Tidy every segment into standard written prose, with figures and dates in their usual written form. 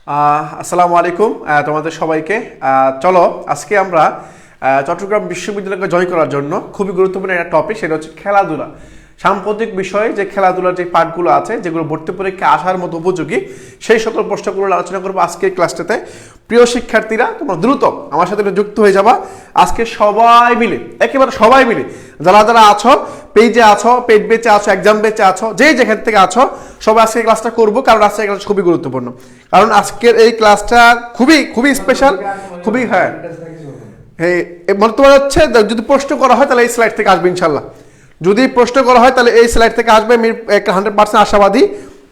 আসসালামু আলাইকুম তোমাদের সবাইকে। চলো আজকে আমরা চট্টগ্রাম বিশ্ববিদ্যালয়কে জয় করার জন্য খুবই গুরুত্বপূর্ণ একটা টপিক, সেটা হচ্ছে খেলাধুলা। সাম্প্রতিক বিষয়ে যে খেলাধুলার যে পাঠগুলো আছে, যেগুলো ভর্তি পরীক্ষা আসার মতো উপযোগী, সেই সকল প্রশ্নগুলো আলোচনা করবো আজকের ক্লাসটাতে। প্রিয় শিক্ষার্থীরা, তোমরা দ্রুত আমার সাথে যুক্ত হয়ে যাবা। আজকে সবাই মিলে, একেবারে সবাই মিলে, যারা যারা আছো, পেজে আছো, পেজ বেচে আছো, এক্সাম বেচে আছো, যেখান থেকে আছো, সবাই আজকে ক্লাসটা করবো, কারণ আজকে ক্লাস খুবই গুরুত্বপূর্ণ। কারণ আজকের এই ক্লাসটা খুবই খুবই স্পেশাল, খুবই হ্যাঁ মানে তোমার হচ্ছে যদি প্রশ্ন করা হয় তাহলে এই স্লাইড থেকে আসবে ইনশাল্লাহ। যদি প্রশ্ন করা হয় তাহলে এই স্লাইড থেকে আসবে, আমি 100% আশাবাদী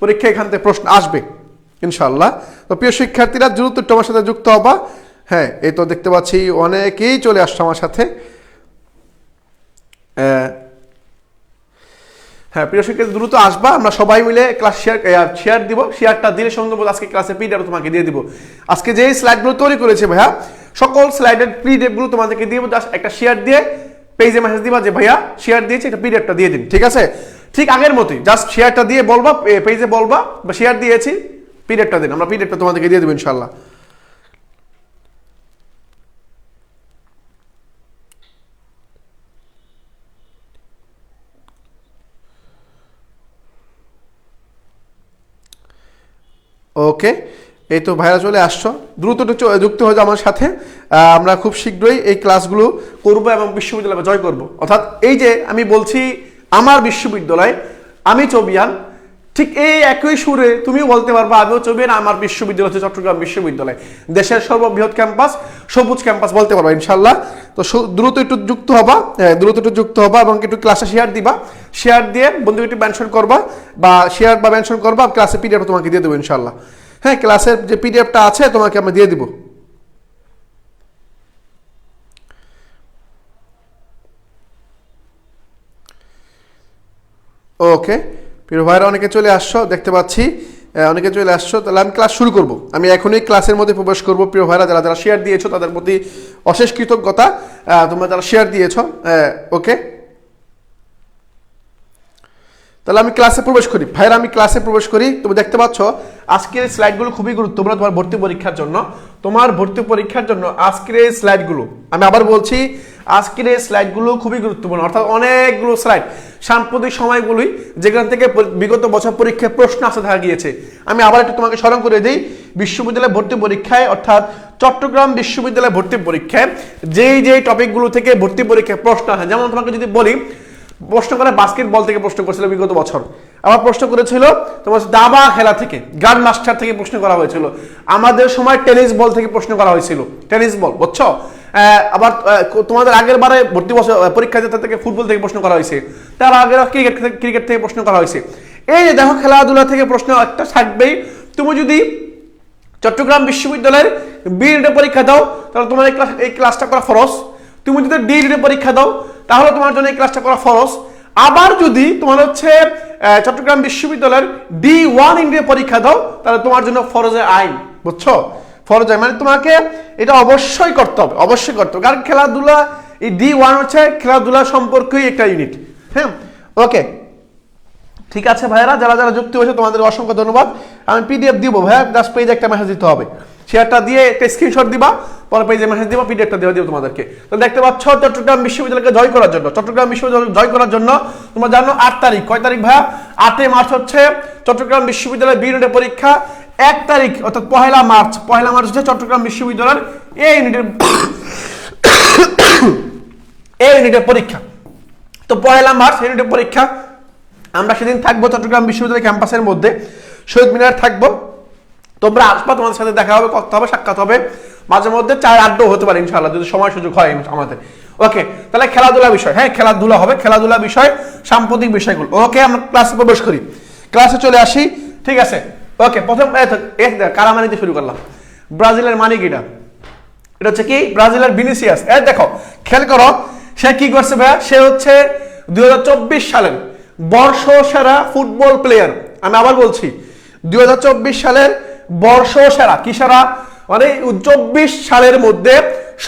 পরীক্ষা এখান থেকে প্রশ্ন আসবে ইনশাল্লাহ। তো প্রিয় শিক্ষার্থীরা, দ্রুত তোমার সাথে যুক্ত হবা। হ্যাঁ, এই তো দেখতে পাচ্ছি অনেকেই চলে আসছে আমার সাথে। হ্যাঁ প্রিয় শিক্ষার্থী, দ্রুত আসবা, আমরা সবাই মিলে ক্লাস শেয়ার দিব। শেয়ারটা দিলে সঙ্গে আজকে ক্লাসে পিডিএফ তোমাকে দিয়ে দিব। আজকে যে স্লাইডগুলো তৈরি করেছে ভাইয়া, সকল স্লাইডের পিডিএফগুলো তোমাদেরকে দিয়ে জাস্ট একটা শেয়ার দিয়ে পেজে মেসেজ দিবা যে ভাইয়া শেয়ার দিয়েছে, এটা পিডিএফটা দিয়ে দিন, ঠিক আছে? ঠিক আগের মতোই জাস্ট শেয়ারটা দিয়ে বলবা, পেজে বলবা বা শেয়ার দিয়েছি, পিডিএফটা দিন, আমরা পিডিএফটা তোমাদেরকে দিয়ে দেবো ইনশাল্লাহ। ওকে, এই তো ভাইরা চলে আসছো, দ্রুত যুক্ত হয়ে যাও আমার সাথে। আমরা খুব শীঘ্রই এই ক্লাসগুলো করবো এবং বিশ্ববিদ্যালয়ে জয় করব। অর্থাৎ এই যে আমি বলছি আমার বিশ্ববিদ্যালয়, আমি চবিয়ান, ঠিক এই একই সুরে তুমিও বলতে পারবা আমিও চবিয়ান, আমার বিশ্ববিদ্যালয় হচ্ছে চট্টগ্রাম বিশ্ববিদ্যালয়, দেশের সর্ববৃহৎ ক্যাম্পাস, সবুজ ক্যাম্পাস বলতে পারবা ইনশাল্লাহ। তো দ্রুত একটু যুক্ত হবা, দ্রুত একটু যুক্ত হবা এবং একটু ক্লাসে শেয়ার দিবা। শেয়ার দিয়ে বন্ধুকে একটু মেনশন করবা, বা শেয়ার বা মেনশন করবা, ক্লাসে পিডিএফ তোমাকে দিয়ে দেবো ইনশাল্লাহ। হ্যাঁ, ক্লাসের যে পিডিএফটা আছে তোমাকে আমি দিয়ে দিব। ওকে প্রিয় ভাইরা, অনেকে চলে আসছো দেখতে পাচ্ছি, অনেকে চলে আসছো। তাহলে আমি ক্লাস শুরু করব, আমি এখনই ক্লাসের মধ্যে প্রবেশ করব। প্রিয় ভাইরা, যারা যারা শেয়ার দিয়েছো তাদের প্রতি অশেষ কৃতজ্ঞতা, তোমরা যারা শেয়ার দিয়েছো। ওকে, তাহলে আমি ক্লাসে প্রবেশ করি। ভাইরা, আমি ক্লাসে প্রবেশ করি। তুমি দেখতে পাচ্ছ আজকের স্লাইডগুলো খুবই গুরুত্বপূর্ণ তোমার ভর্তি পরীক্ষার জন্য। তোমার ভর্তি পরীক্ষার জন্য আজকের এই স্লাইডগুলো, আমি আবার বলছি, আজকের এই স্লাইডগুলো খুবই গুরুত্বপূর্ণ। অর্থাৎ অনেকগুলো স্লাইড সাম্প্রতিক সময়গুলোই, যেখান থেকে বিগত বছর পরীক্ষায় প্রশ্ন আসতে দেখা গিয়েছে। আমি আবার একটু তোমাকে স্মরণ করে দিই, বিশ্ববিদ্যালয় ভর্তি পরীক্ষায়, অর্থাৎ চট্টগ্রাম বিশ্ববিদ্যালয় ভর্তি পরীক্ষায় যেই টপিকগুলো থেকে ভর্তি পরীক্ষায় প্রশ্ন আসে, যেমন তোমাকে যদি বলি, প্রশ্ন করে বাস্কেটবল থেকে প্রশ্ন করেছিল বিগত বছর, আবার প্রশ্ন করেছিল তোমার দাবা খেলা থেকে, গ্র্যান্ড মাস্টার থেকে প্রশ্ন করা হয়েছিল। আমাদের সময় টেনিস বল থেকে প্রশ্ন করা হয়েছিল, টেনিস বল, বুঝছো? আবার তোমাদের আগের বারে ভর্তি বছর পরীক্ষা থেকে ফুটবল থেকে প্রশ্ন করা হয়েছে, তার আগের ক্রিকেট থেকে প্রশ্ন করা হয়েছে। এই যে দেখো, খেলাধুলা থেকে প্রশ্ন একটা থাকবেই। তুমি যদি চট্টগ্রাম বিশ্ববিদ্যালয়ের বি ইউনিটের পরীক্ষা দাও তাহলে তোমার এই ক্লাসটা করা ফরজ। তুমি যদি ডি ইউনিটের পরীক্ষা দাও তাহলে তোমার জন্য এই ক্লাসটা করা ফরজ। আবার যদি তোমার হচ্ছে চট্টগ্রাম বিশ্ববিদ্যালয়ের D1 ইউনিটের পরীক্ষা দাও তাহলে তোমার জন্য ফরজের আইন, বুঝছো? ফরজ আইন মানে তোমাকে এটা অবশ্যই করতে হবে, অবশ্যই করতে হবে, কারণ খেলাধুলা, এই D1 হচ্ছে খেলাধুলা সম্পর্কেই একটা ইউনিট। হ্যাঁ, ওকে, ঠিক আছে ভাইয়ারা, যারা যারা যুক্ত হয়েছে তোমাদের অসংখ্য ধন্যবাদ। আমি পিডিএফ দিব ভাইয়া, জাস্ট পেজে একটা মেসেজ দিতে হবে, শেয়ারটা দিয়ে একটা স্ক্রিনশট দিবা, পরে পেজে মেসেজ দিবা, পিডিএফটা দিয়ে দিব তোমাদেরকে। তো দেখতে পাচ্ছ চট্টগ্রাম বিশ্ববিদ্যালয়কে জয় করার জন্য, চট্টগ্রাম বিশ্ববিদ্যালয় জয় করার জন্য তোমরা জানো 8 তারিখ, কয় তারিখ ভাইয়া? 8 মার্চ হচ্ছে চট্টগ্রাম বিশ্ববিদ্যালয়ের বি ইউনিটের পরীক্ষা। 1 তারিখ অর্থাৎ পহেলা মার্চ হচ্ছে চট্টগ্রাম বিশ্ববিদ্যালয়ের এ ইউনিটের পরীক্ষা। তো পহেলা মার্চ ইউনিটের পরীক্ষা, আমরা সেদিন থাকবো চট্টগ্রাম বিশ্ববিদ্যালয় ক্যাম্পাসের মধ্যে, শহীদ মিনার থাকবো। তোমরা আসবা, তোমাদের সাথে দেখা হবে, কথা হবে, সাক্ষাৎ হবে, মাঝে মধ্যে চায়ের আড্ডাও হতে পারে ইনশাআল্লাহ, যদি সময় সুযোগ হয় আমাদের। ওকে, তাহলে খেলাধুলা বিষয়, হ্যাঁ খেলাধুলা হবে, খেলাধুলা বিষয়, সাম্প্রতিক বিষয়গুলো। ওকে, আমরা ক্লাসে প্রবেশ করি, ক্লাসে চলে আসি, ঠিক আছে? ওকে, প্রথম কারামানি দিয়ে শুরু করলাম। ব্রাজিলের মানি কিটা, এটা হচ্ছে কি? ব্রাজিলের ভিনিসিয়াস। দেখো, খেয়াল করো, সে কি করছে ভাইয়া? সে হচ্ছে 2024 সালের বর্ষসেরা ফুটবল প্লেয়ার। আমি আবার বলছি, 2024 সালের বর্ষসেরা, কি সেরা মানে 24 সালের মধ্যে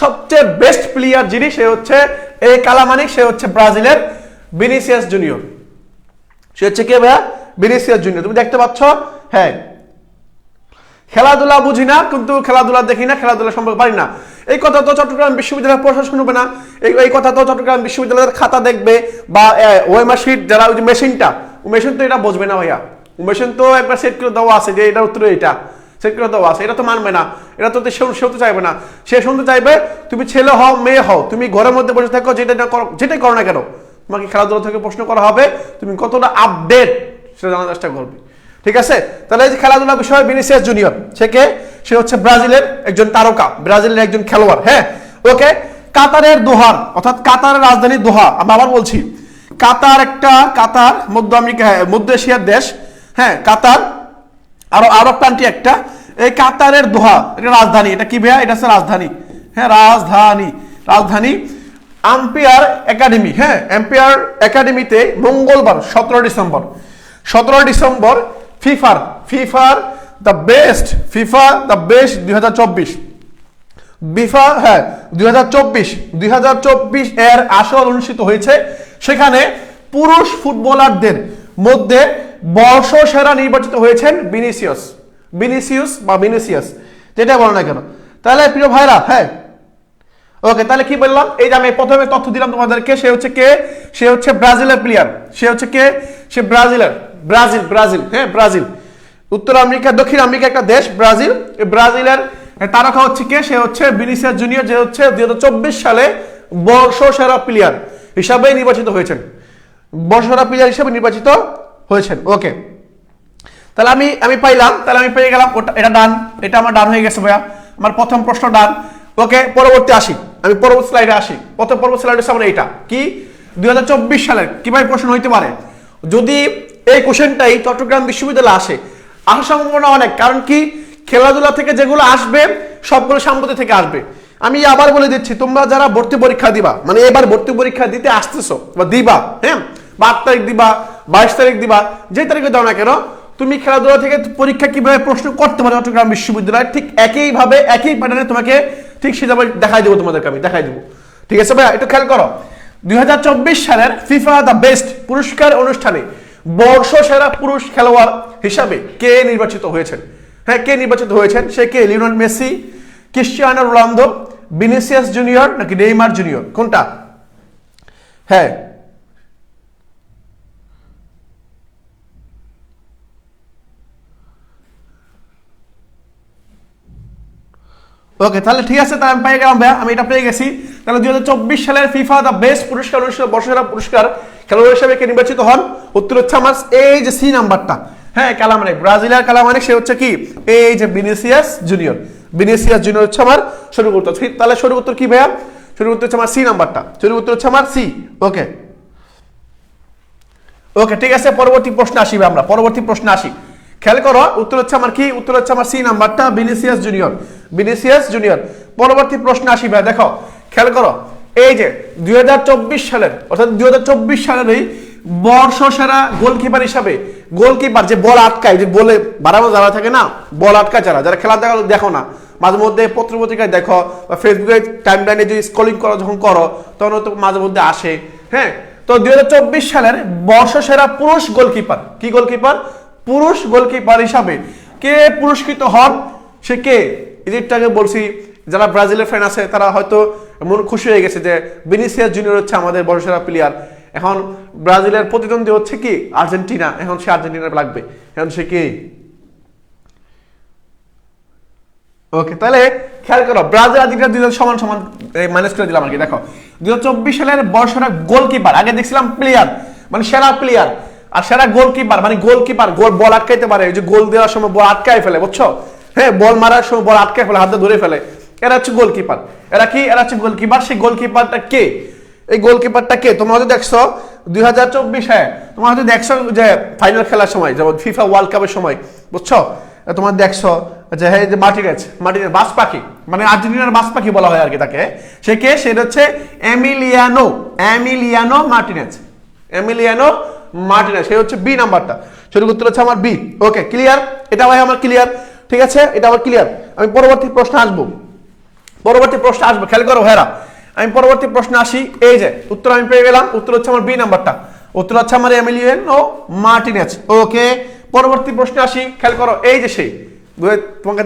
সবচেয়ে বেস্ট প্লেয়ার যিনি, সে হচ্ছে এই কালামানি, সে হচ্ছে ব্রাজিলের ভিনিসিয়াস জুনিয়র। সে হচ্ছে কে ভাইয়া? Vinicius junior. তুমি দেখতে পাচ্ছ, হ্যাঁ খেলাধুলা বুঝি না, কিন্তু খেলাধুলা দেখি না, খেলাধুলা সম্পর্কে পারি না। এই কথা তো চট্টগ্রাম বিশ্ববিদ্যালয়ের প্রশাসন শুনবে না, এই কথা তো চট্টগ্রাম বিশ্ববিদ্যালয়ের খাতা দেখবে বা ওএমআর শিট যারা ওই যে মেশিনটা, মেশিন তো এটা বুঝবে না ভাইয়া। মেশিন তো একবার সেট করে দেওয়া আছে যে এটার উত্তর এটা, সেট করে দেওয়া আছে, এটা তো মানবে না, এটা তো সেও তো চাইবে না। সে শুনতে চাইবে তুমি ছেলে হও মেয়ে হও, তুমি ঘরের মধ্যে বসে থাকো, যেটাই করো না কেন, তোমাকে খেলাধুলা থেকে প্রশ্ন করা হবে, তুমি কতটা আপডেট সেটা জানার চেষ্টা করবে। ঠিক আছে, তাহলে এই যে খেলাধুলা বিষয়ে ভিনিসিয়াস জুনিয়র, সে হচ্ছে ব্রাজিলের একজন তারকা, ব্রাজিলের একজন খেলোয়াড়। হ্যাঁ, ওকে। কাতারের দোহার, অর্থাৎ কাতারের রাজধানী দোহা। আমি আবার বলছি, কাতার মধ্য আমেরিকা, মধ্য এশিয়ার দেশ। হ্যাঁ, কাতার আরব কান্ট্রি একটা। এই কাতারের দোহা এটা রাজধানী, এটা কি ভাইয়া? এটা হচ্ছে রাজধানী। হ্যাঁ, রাজধানী আম্পায়ার একাডেমি। হ্যাঁ, আম্পায়ার একাডেমিতে মঙ্গলবার 17 ডিসেম্বর ফিফার দ্য বেস্ট 2024 হ্যাঁ 2024 এর আসর অনুষ্ঠিত হয়েছে। সেখানে পুরুষ ফুটবলারদের মধ্যে বর্ষসেরা নির্বাচিত হয়েছেন ভিনিসিয়াস, যেটা বলো না কেন। তাহলে প্রিয় ভাইরা, হ্যাঁ ওকে, তাহলে কি বললাম? এই যে আমি প্রথমে তথ্য দিলাম তোমাদেরকে, সে হচ্ছে ব্রাজিলের প্লেয়ার। সে ব্রাজিল। হ্যাঁ, ব্রাজিল উত্তর আমেরিকা, দক্ষিণ আমেরিকা একটা দেশ ব্রাজিল। এই ব্রাজিলের তারকা হচ্ছে কে? সে হচ্ছে ভিনিসিয়াস জুনিয়র, যে হচ্ছে 2024 সালে বর্ষসেরা প্লেয়ার হিসাবে নির্বাচিত হয়েছেন। ওকে, তাহলে আমি পাইলাম, তাহলে আমি পেয়ে গেলাম এটা ডান, এটা আমার ডান হয়ে গেছে ভাইয়া, আমার প্রথম প্রশ্ন ডান। ওকে, পরবর্তী স্লাইডে আসি। পরবর্তী স্লাইডে সামনে এটা কি 2024 সালের কিভাবে প্রশ্ন হইতে পারে যদি এই কোশ্চেনটাই চট্টগ্রাম বিশ্ববিদ্যালয়ে আসার সম্ভাবনা অনেক। কারণ কি, খেলাধুলা থেকে যেগুলো আসবে সবগুলো সাম্প্রতিক থেকে আসবে। আমি আবার বলে দিচ্ছি, তোমরা যারা ভর্তি পরীক্ষা দিবা, মানে এবার ভর্তি পরীক্ষা দিতে আসতেছো বা দিবা, হ্যাঁ, 8 তারিখ দিবা, 22 তারিখ দিবা, যে তারিখে দাও না কেন, তুমি খেলাধুলা থেকে পরীক্ষা কিভাবে প্রশ্ন করতে পারো চট্টগ্রাম বিশ্ববিদ্যালয়, ঠিক একইভাবে একই প্যাটার্নে তোমাকে ঠিক সেভাবে দেখাই দেবো, তোমাদেরকে আমি দেখাই দেবো। ঠিক আছে ভাইয়া, একটু খেয়াল করো। 2024 সালের ফিফা দ্য বেস্ট পুরস্কার অনুষ্ঠানে বর্ষসেরা পুরুষ খেলোয়াড় হিসাবে কে নির্বাচিত হয়েছেন? হ্যাঁ, কে নির্বাচিত হয়েছেন? সে কে? Lionel Messi, Cristiano Ronaldo, Vinicius junior নাকি নেইমার জুনিয়র? কোনটা? হ্যাঁ, ওকে, তাহলে ঠিক আছে, তাহলে আমি পেয়ে গেলাম ভাইয়া, আমি এটা পেয়ে গেছি। তাহলে 2024 সালের ফিফা দ্য বেস্ট পুরস্কার অনুষ্ঠিত বর্ষসেরা পুরস্কার খেলোয়াড় হিসেবে কে নির্বাচিত হন? উত্তর হচ্ছে আমার এই যে সি নাম্বারটা। হ্যাঁ, কালামানিক, ব্রাজিলের কালামানিক, সে হচ্ছে কি এই যে ভিনিসিয়াস জুনিয়র হচ্ছে আমার সঠিক উত্তর। তাহলে সঠিক উত্তর কি ভাইয়া? সঠিক উত্তর হচ্ছে আমার সি নাম্বারটা, সঠিক উত্তর হচ্ছে আমার সি। ওকে, ঠিক আছে, পরবর্তী প্রশ্নে আসি আমরা, খেয়াল করো, উত্তর হচ্ছে আমার কি? উত্তর হচ্ছে আমার সি নাম্বারটা, ভিনিসিয়াস জুনিয়র। পরবর্তী প্রশ্নে আসি ভাই, দেখো খেয়াল করো, এই যে 2024 সালের, অর্থাৎ 2024 সালের এই বর্ষসেরা গোলকিপার হিসাবে, গোলকিপার যে বল আটকায়, যে বলে বাড়ানো যারা থাকে না, বল আটকায় যারা খেলা দেখো না, মাঝে মধ্যে পত্রপত্রিকায় দেখো বা ফেসবুকে টাইম লাইনে যদি স্ক্রলিং করো, যখন করো তখন তো মাঝে মধ্যে আসে। হ্যাঁ, তো 2024 সালের বর্ষসেরা পুরুষ গোলকিপার, কি গোলকিপার? পুরুষ গোলকিপার হিসাবে কে পুরস্কৃত হন? সে কে? ইজিপ্টটাকে বলছি, যারা ব্রাজিলের ফ্যান আছে তারা হয়তো মন খুশি হয়ে গেছে যে ভিনিসিয়াস জুনিয়র হচ্ছে আমাদের বর্ষসেরা প্লেয়ার। এখন ব্রাজিলের প্রতিদ্বন্দ্বী হচ্ছে কি? আর্জেন্টিনা। এখন সে আর্জেন্টিনা লাগবে, এখন সে কে? ওকে, তাহলে খেয়াল করো, ব্রাজিল আর্জেন্টিনা দুজন সমান মাইনাস করে দিলাম আর কি। দেখো 2024 সালের বর্ষসেরা গোলকিপার, আগে দেখছিলাম প্লেয়ার মানে সেরা প্লেয়ার, আর সেরা গোলকিপার মানে গোলকিপার, বল আটকাইতে পারে, যে গোল দেওয়ার সময় বল আটকায় ফেলে, বুঝছো? হ্যাঁ, বল মারার সময় বল আটকায় ফেলে, হাতে ধরে ফেলে, এরা হচ্ছে গোলকিপার। এরা হচ্ছে গোলকিপার। সেই গোলকিপারটা কে? এই গোলকিপারটা কে? তোমরা হয়তো দেখছো 2024, হ্যাঁ তোমরা হয়তো দেখছো যে ফাইনাল খেলার সময়, যেমন ফিফা ওয়ার্ল্ড কাপের সময়, বুঝছো, তোমরা দেখছো যে হ্যাঁ, যে মার্টিনেজ বাস পাখি, মানে আর্জেন্টিনার বাস পাখি বলা হয় আর কি তাকে। সে কে? সেটা হচ্ছে এমিলিয়ানো মার্টিনেজ। সে হচ্ছে বি নাম্বারটা, সঠিক উত্তর হচ্ছে আমার বি। ওকে, ক্লিয়ার? এটা ভাই আমার ক্লিয়ার, ঠিক আছে, এটা আমার ক্লিয়ার। আমি পরবর্তী প্রশ্নে আসবো, খেয়াল করো ভাইরা, আমি পরবর্তী প্রশ্নে আসি। এই যে উত্তর আমি পেয়ে গেলাম, উত্তর হচ্ছে আমার বি নাম্বারটা, উত্তর হচ্ছে আমার এমিলিয়ানো মার্টিনেজ। ওকে, পরবর্তী প্রশ্নে আসি, খেয়াল করো, এই যে সেই তোমাকে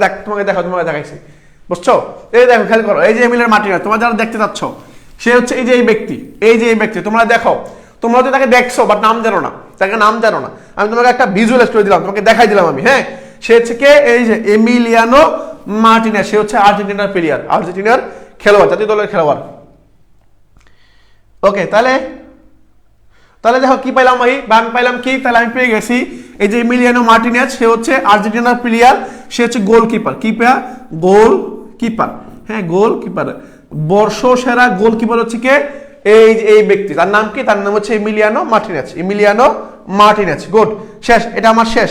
দেখাইছি, বুঝছো? এই দেখো, খেয়াল করো, এই যে এমিলিয়ানো মার্টিনেজ, তোমরা যারা দেখতে চাচ্ছ, সে হচ্ছে এই যে এই ব্যক্তি, তোমরা দেখো, তোমরা তো তাকে দেখছো বাট নাম জানো না, তাকে নাম জানো না। আমি তোমাকে একটা ভিজুয়ালাইজ করে দিলাম, তোমাকে দেখাই দিলাম আমি, হ্যাঁ। সে হচ্ছে কে? এই যে এমিলিয়ানো মার্টিনেজ, সে হচ্ছে আর্জেন্টিনার প্লেয়ার, আর্জেন্টিনার খেলোয়াড়, জাতীয় দলের খেলোয়াড়। ওকে, তাহলে দেখো কি পাইলাম ভাই, আমি পাইলাম কি? তাহলে আমি পেয়ে গেছি এই যে এমিলিয়ানো মার্টিনেজ, সে হচ্ছে আর্জেন্টিনার প্লেয়ার, সে হচ্ছে গোলকিপার, গোলকিপার, হ্যাঁ গোলকিপার। বর্ষসেরা গোলকিপার হচ্ছে কে? এই ব্যক্তি, তার নাম কি? তার নাম হচ্ছে এমিলিয়ানো মার্টিনেজ। গুড, শেষ, এটা আমার শেষ।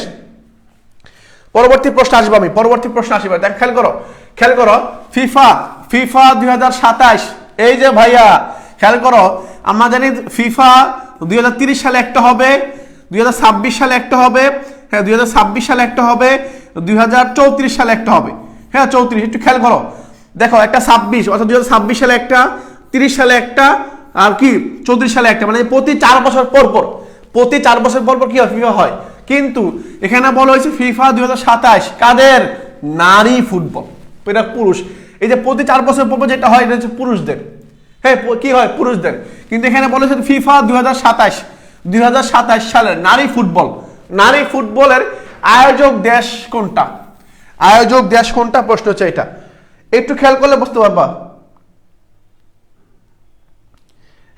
পরবর্তী প্রশ্ন আসবো আমি, দেখ, খেয়াল করো, ফিফা 2027, এই যে ভাইয়া খেয়াল করো, আমরা জানি ফিফা 2030 সালে একটা হবে, 2026 সালে একটা হবে, হ্যাঁ 2026 সালে একটা হবে, 2034 সালে একটা হবে, হ্যাঁ 34, একটু খেয়াল করো, দেখো একটা 26, অর্থাৎ 2026 সালে একটা, 30 সালে একটা, আর কি 34 সালে একটা, মানে প্রতি 4 বছর পর কি ফিফা হয়। কিন্তু এখানে বলা হয়েছে ফিফা 2027, কাদের? নারী ফুটবল, এটা পুরুষ। এই যে প্রতি 4 বছর পর যেটা হয়, এটা হচ্ছে পুরুষদের, হ্যাঁ কি হয়? পুরুষদের। কিন্তু এখানে বলেছে ফিফা 2027 সালের নারী ফুটবলের আয়োজক দেশ কোনটা? প্রশ্ন হচ্ছে এটা, একটু খেয়াল করলে বুঝতে পারবা।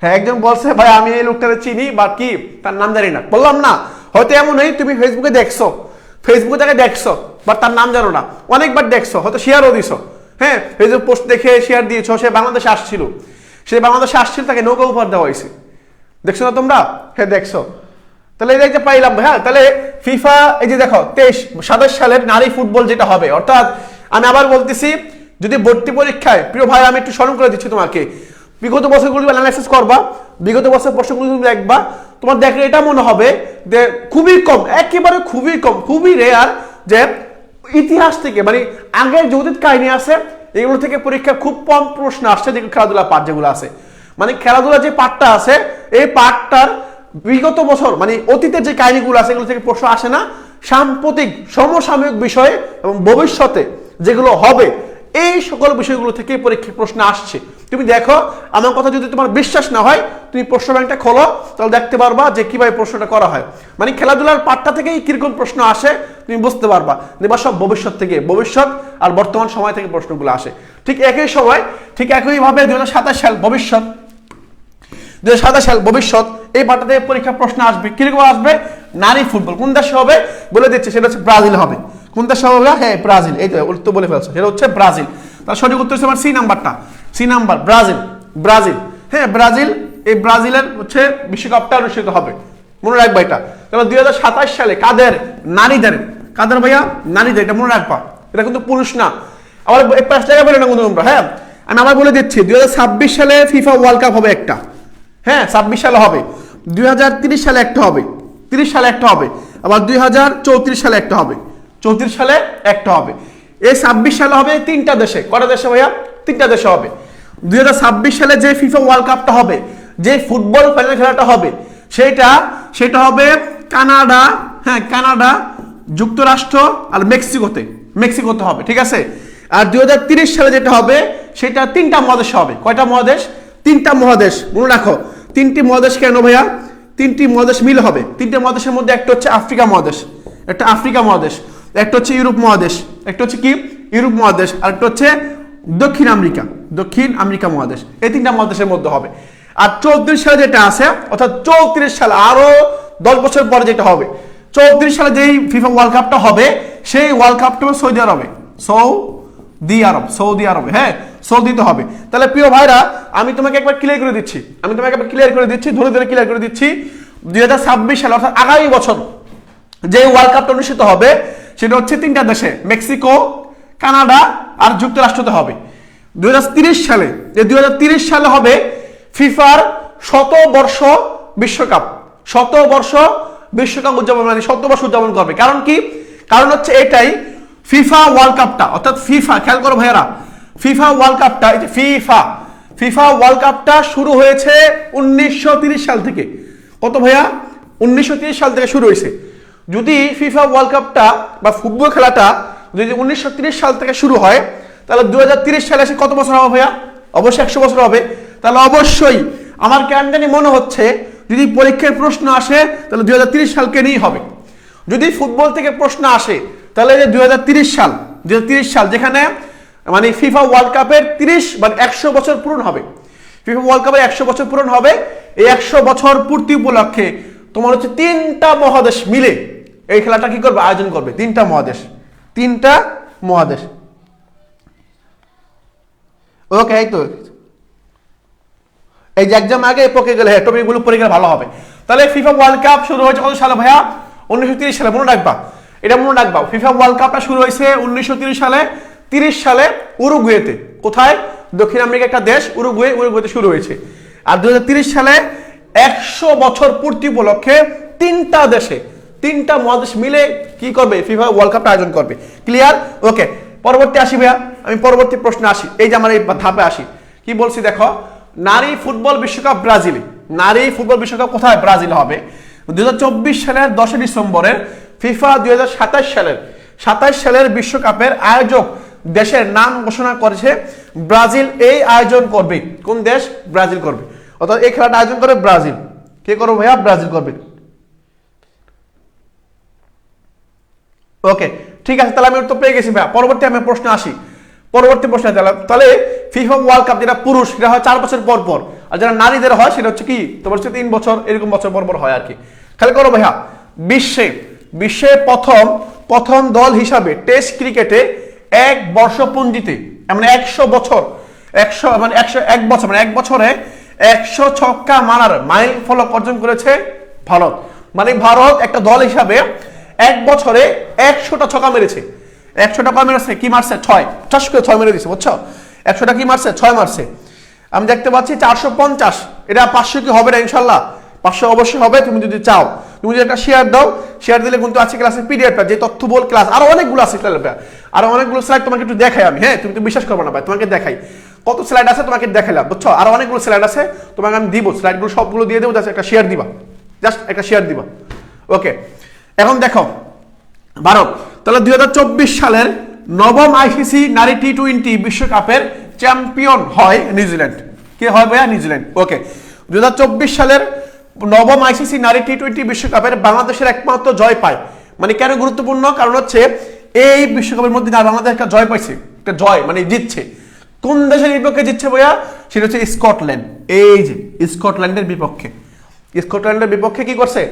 হ্যাঁ, একজন বলছে ভাই আমি এই লোকটাকে চিনি বা কি তার নাম জানি না। বললাম না, হয়তো এমন নেই তুমি ফেসবুকে তাকে দেখছো বাট তার নাম জানো না, অনেকবার দেখছো, হয়তো শেয়ারও দিছো, হ্যাঁ ফেসবুক পোস্ট দেখে শেয়ার দিয়েছো, সে বাংলাদেশে আসছিল, তাকে নৌকা উপহার দেওয়া হয়েছে, দেখছো না তোমরা? হ্যাঁ দেখছো। তাহলে এই যে পাইলাম, হ্যাঁ তাহলে ফিফা এই যে দেখো 27 সালের নারী ফুটবল যেটা হবে, অর্থাৎ আমি আবার বলতেছি, যদি ভর্তি পরীক্ষায়, প্রিয় ভাই আমি একটু স্মরণ করে দিচ্ছি তোমাকে, বিগত বছরগুলো অ্যানালাইসিস করবা, বিগত বছর প্রশ্নগুলো দেখবা, তোমার দেখলে এটা মনে হবে যে খুবই কম, একেবারে খুবই রেয়ার যে ইতিহাস থেকে, মানে আগের যে অতীত কাহিনী আছে এগুলো থেকে পরীক্ষা খুব কম প্রশ্ন আসছে, যে খেলাধুলা পাঠ যেগুলো আছে, মানে খেলাধুলা যে পাঠটা আছে, এই পাঠটার বিগত বছর মানে অতীতের যে কাহিনীগুলো আছে এগুলো থেকে প্রশ্ন আসে না। সাম্প্রতিক সমসাময়িক বিষয়ে এবং ভবিষ্যতে যেগুলো হবে এই সকল বিষয়গুলো থেকে পরীক্ষায় প্রশ্ন আসছে। তুমি দেখো, আমার কথা যদি তোমার বিশ্বাস না হয়, তুমি প্রশ্ন ব্যাংকটা খোলো, তাহলে দেখতে পারবা যে কিভাবে প্রশ্নটা করা হয়। মানে খেলাধুলার পাঠটা থেকেই কিরকম প্রশ্ন আসে তুমি বুঝতে পারবা, দেখবা সব ভবিষ্যৎ আর বর্তমান সময় থেকে প্রশ্নগুলো আসে। ঠিক একইভাবে 2027 সাল ভবিষ্যৎ, এই পাঠটা থেকে পরীক্ষা প্রশ্ন আসবে। কিরকম আসবে? নারী ফুটবল কোন দেশে হবে বলে দিচ্ছে, সেটা হচ্ছে ব্রাজিল হবে। কোন দেশে হবে? হ্যাঁ ব্রাজিল, এই তো উত্তর বলে ফেলছো, সেটা হচ্ছে ব্রাজিল। তার সঠিক উত্তর হচ্ছে আমার সি নাম্বার, ব্রাজিল। হ্যাঁ ব্রাজিল, এই ব্রাজিলের হচ্ছে বিশ্বকাপটা অনুষ্ঠিত হবে, মনে রাখবা এটা। তাহলে 2027 সালে কাদের? নারীদের। কাদের ভাইয়া? নারীদের, এটা মনে রাখবা, এটা কিন্তু পুরুষ না। আবার এই 5 জায়গায় বলে না কিন্তু তোমরা, হ্যাঁ আমি আবার বলে দিচ্ছি, 2026 সালে ফিফা ওয়ার্ল্ড কাপ হবে একটা, হ্যাঁ 26 সালে হবে, 2030 সালে একটা হবে, 30 সালে একটা হবে, আবার 2034 সালে একটা হবে, 34 সালে একটা হবে। এই 26 সালে হবে 3টা দেশে। কটা দেশে ভাইয়া? 3টা দেশে হবে। 2026 সালে যে ফিফা ওয়ার্ল্ড কাপটা হবে, যে ফুটবল ফাইনাল খেলাটা হবে, সেটা হবে কানাডা, হ্যাঁ কানাডা, যুক্তরাষ্ট্র আর মেক্সিকোতে হবে, ঠিক আছে। আর 2030 সালে যেটা হবে সেটা 3টা মহাদেশে হবে। কয়টা মহাদেশ? 3টা মহাদেশ, মনে রাখো। 3টি মহাদেশ কেন ভাইয়া? 3টি মহাদেশ মিল হবে। 3টে মহাদেশের মধ্যে একটা হচ্ছে আফ্রিকা মহাদেশ, একটা হচ্ছে ইউরোপ মহাদেশ, একটা হচ্ছে কি ইউরোপ মহাদেশ, আর একটা হচ্ছে দক্ষিণ আমেরিকা মহাদেশ। এই 3টা মহাদেশের মধ্যে হবে। আর 34 সালে যেটা আছে, অর্থাৎ 34 সালে আরো 10 বছর পরে যেটা হবে, 34 সালে যেই ফিফা ওয়ার্ল্ড কাপটা হবে, সেই ওয়ার্ল্ড কাপটা সৌদি আরবে, হ্যাঁ সৌদিতে হবে। তাহলে প্রিয় ভাইরা, আমি তোমাকে একবার ক্লিয়ার করে দিচ্ছি, ধরে ক্লিয়ার করে দিচ্ছি। 2026 সালে, অর্থাৎ আগামী বছর যে ওয়ার্ল্ড কাপটা অনুষ্ঠিত হবে, সেটা হচ্ছে 3টা দেশে, মেক্সিকো, কানাডা আর যুক্তরাষ্ট্রতে হবে। 2030 সালে হবে ফিফার 100 বর্ষ বিশ্বকাপ উদযাপন, মানে 100 বর্ষ উদযাপন করবে। কারণ কি? কারণ হচ্ছে এটাই, ফিফা ওয়ার্ল্ড কাপটা, অর্থাৎ ফিফা, খেয়াল করো ভাইয়ারা, ফিফা ওয়ার্ল্ড কাপটা, এই যে ফিফা ওয়ার্ল্ড কাপটা শুরু হয়েছে 1930 সাল থেকে। কত ভাইয়া? 1930 সাল থেকে শুরু হয়েছে। যদি ফিফা ওয়ার্ল্ড কাপটা বা ফুটবল খেলাটা যদি 1930 সাল থেকে শুরু হয় তাহলে 2030 সালে এসে কত বছর হবে ভাইয়া? অবশ্যই 100 বছর হবে। তাহলে অবশ্যই আমার কেন জানি মনে হচ্ছে যদি পরীক্ষায় প্রশ্ন আসে তাহলে 2030 সালকে নিয়েই হবে। যদি ফুটবল থেকে প্রশ্ন আসে তাহলে যে 2030 সাল যেখানে মানে ফিফা ওয়ার্ল্ড কাপের 30 মানে 100 বছর পূরণ হবে, ফিফা ওয়ার্ল্ড কাপের 100 বছর পূরণ হবে। এই 100 বছর পূর্তি উপলক্ষে তোমার হচ্ছে 3টা মহাদেশ মিলে এই খেলাটা কি করবে? আয়োজন করবে। 3টা মহাদেশ। ওকে, এই তো এই যে এক্সাম আগে পকে গেলে হ্যাঁ টপিকগুলো পড়ে গেলে ভালো হবে। তাহলে ফিফা ওয়ার্ল্ড কাপ শুরু হয়েছে কত সালে ভাইয়া? 1930 সালে। মনে রাখবা, এটা মনে রাখবা। ফিফা ওয়ার্ল্ড কাপটা শুরু হয়েছে 1930 সালে। 30 সালে উরুগুয়েতে। কোথায়? দক্ষিণ আমেরিকা একটা দেশ উরুগুয়েতে শুরু হয়েছে। আর 2030 সালে 100 বছর পূর্তি উপলক্ষে 3টা দেশে 3টা মহাদেশ মিলে কি করবে? ফিফা ওয়ার্ল্ড কাপটা আয়োজন করবে। ক্লিয়ার? ওকে, পরবর্তী আসি ভাইয়া, আমি পরবর্তী প্রশ্নে আসি। এই যে আমার এই ধাপে আসি, কি বলছি দেখো, নারী ফুটবল বিশ্বকাপ ব্রাজিলে। নারী ফুটবল বিশ্বকাপ কোথায়? ব্রাজিলে হবে 2024 সালের 10 ডিসেম্বরের। ফিফা 2027 সালের বিশ্বকাপের আয়োজক দেশের নাম ঘোষণা করেছে ব্রাজিল। এই আয়োজন করবে কোন দেশ? ব্রাজিল করবে। অর্থাৎ এই খেলাটা আয়োজন করে ব্রাজিল। কে করবে ভাইয়া? ব্রাজিল করবে। ওকে, ঠিক আছে, তাহলে আমি তো পেয়ে গেছি ভাইয়া। পরবর্তী আমি প্রশ্ন আসি। পরবর্তী প্রশ্ন তাহলে ফিফা ওয়ার্ল্ড কাপ যেটা পুরুষ সেটা হয় 4 বছর পর পর, আর যারা নারীদের হয় সেটা হচ্ছে কি তোমার হচ্ছে 3 বছর এরকম বছর পর পর হয় আর কি। খেয়াল করো ভাইয়া, বিশ্বে প্রথম দল হিসাবে টেস্ট ক্রিকেটে 1 বর্ষপঞ্জিতে মানে 100 বছর 101 বছর মানে 1 বছরে 100 ছক্কা মারার মাইল ফলক অর্জন করেছে ভারত। মানে ভারত একটা দল হিসাবে 1 বছরে 100টা ছক্কা মেরেছে। 100টা কয় মেরেছে? কি মারছে? 6 করে 6 মেরে দিছে, বুঝছো? 100টা কি মারছে? 6 মারছে। আমি দেখতে পাচ্ছি 450। এটা 500 কি হবে না? ইনশাল্লাহ 500 অবশ্যই হবে। তুমি যদি চাও, তুমি যদি একটা শেয়ার দাও, শেয়ার দিলে কিন্তু আছে ক্লাসের পিডিএফটা, যে তথ্য বল ক্লাস আরো অনেকগুলো আছে, আরো অনেকগুলো স্লাইড তোমাকে একটু দেখাই আমি। হ্যাঁ, তুমি তো বিশ্বাস করবে না ভাই, তোমাকে দেখাই কত স্লাইড আছে, তোমাকে দেখাইলাম, বুঝছো? আরো অনেকগুলো স্লাইড আছে, তোমাকে আমি দিব স্লাইডগুলো, সবগুলো দিয়ে দেবো। জাস্ট একটা শেয়ার দিবা, ওকে। এখন দেখো ভারত, তাহলে 2024 সালের নবম আইসিসি নারী টি20 বিশ্বকাপের চ্যাম্পিয়ন হয় নিউজিল্যান্ড। কে হয় ভাইয়া? নিউজিল্যান্ড। ওকে, 2024 সালের নবম আইসিসি নারী টি20 বিশ্বকাপের বাংলাদেশের একমাত্র জয় পায়। মানে কেন গুরুত্বপূর্ণ? কারণ হচ্ছে এই বিশ্বকাপের মধ্যে বাংলাদেশ একটা জয় পাইছে, একটা জয় মানে জিতছে। কোন দেশের বিপক্ষে জিতছে ভাইয়া? সেটা হচ্ছে স্কটল্যান্ড। এই যে স্কটল্যান্ডের বিপক্ষে কি করছে?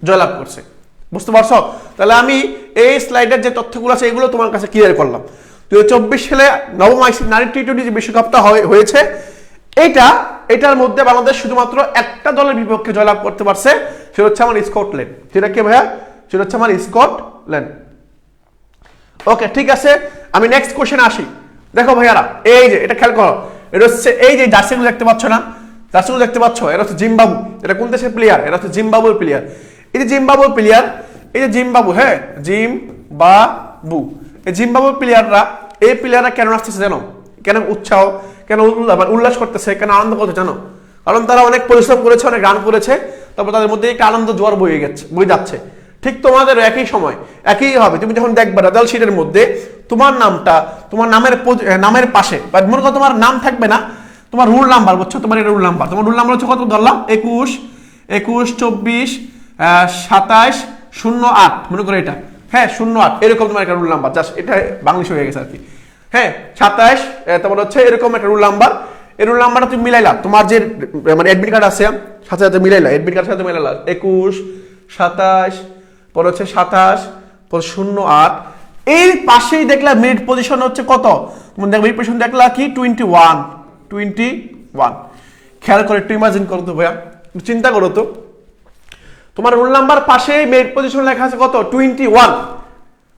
জয়লাভ করছে। বুঝতে পারছো? তাহলে আমি এই স্লাইডের যে তথ্যগুলো আছে এগুলো তোমার কাছে ক্লিয়ার করলাম। 2024 সালে নবম আইসিসি নারী টি20 যে বিশ্বকাপটা হয়েছে, এটার মধ্যে বাংলাদেশ শুধুমাত্র একটা দলের বিপক্ষে জয়লাভ করতে পারছে, সেটা হচ্ছে আমার স্কটল্যান্ড। সেটা কে ভাইয়া? সেটা হচ্ছে আমার স্কটল্যান্ড। ওকে, ঠিক আছে, আমি নেক্সট কোশ্চেন আসি। দেখো ভাইয়ারা, এই যে এটা খেয়াল করো, এটা হচ্ছে এই যে জার্সিগুলো দেখতে পাচ্ছ না? জার্সিগুলো দেখতে পাচ্ছ? এটা হচ্ছে জিম্বাবু। এটা কোন দেশের প্লেয়ার? এটা হচ্ছে জিম্বাবুর প্লেয়ার। এই যে জিম্বাবুর প্লেয়ার, এই যে জিম্বাবু, হ্যাঁ জিম্বাবু, এই জিম্বাবুর প্লেয়াররা, এই প্লেয়াররা কেন আসতেছে জানো? কেন উৎসাহ, কেন উল্লাস করতেছে, কেন আনন্দ করতে জানো? কারণ তারা অনেক পরিশ্রম করেছে, অনেক রান করেছে, তারপর তাদের মধ্যে একটা আনন্দ জোয়ার বয়ে যাচ্ছে। ঠিক তোমাদের একই সময় একই হবে। তুমি যখন দেখবে রেজাল্ট শিটের মধ্যে তোমার নামটা, তোমার নামের পাশে বা মনে করো তোমার নাম থাকবে না, তোমার রুল নাম্বার, বুঝছো? তোমার এটা রুল নাম্বার, তোমার রুল নাম্বার হচ্ছে কত ধরলাম? 21 24 27 08, মনে করো এটা, হ্যাঁ 08, এরকম তোমার একটা রুল নাম্বার। জাস্ট এটা বাংলিশ হয়ে গেছে আর কি। হ্যাঁ 27, তারপর হচ্ছে এরকম একটা রুল নাম্বার। এই রুল নাম্বারটা তুমি মিলাইলা, তোমার যে মানে অ্যাডমিট কার্ড আছে সাথে সাথে মিলাইলা, অ্যাডমিট কার্ডের সাথে মিলাইলা 21 27, পরে হচ্ছে 27, পরে 08। এর পাশেই দেখলা মিড পজিশন হচ্ছে কত? তুমি দেখো মিড পজিশন দেখলা কি 21। খেয়াল করে একটু ইমাজিন করো তো ভাইয়া, চিন্তা করো তো, তোমার রোল নাম্বার পাশে মেড পজিশন লেখা আছে কত? 21।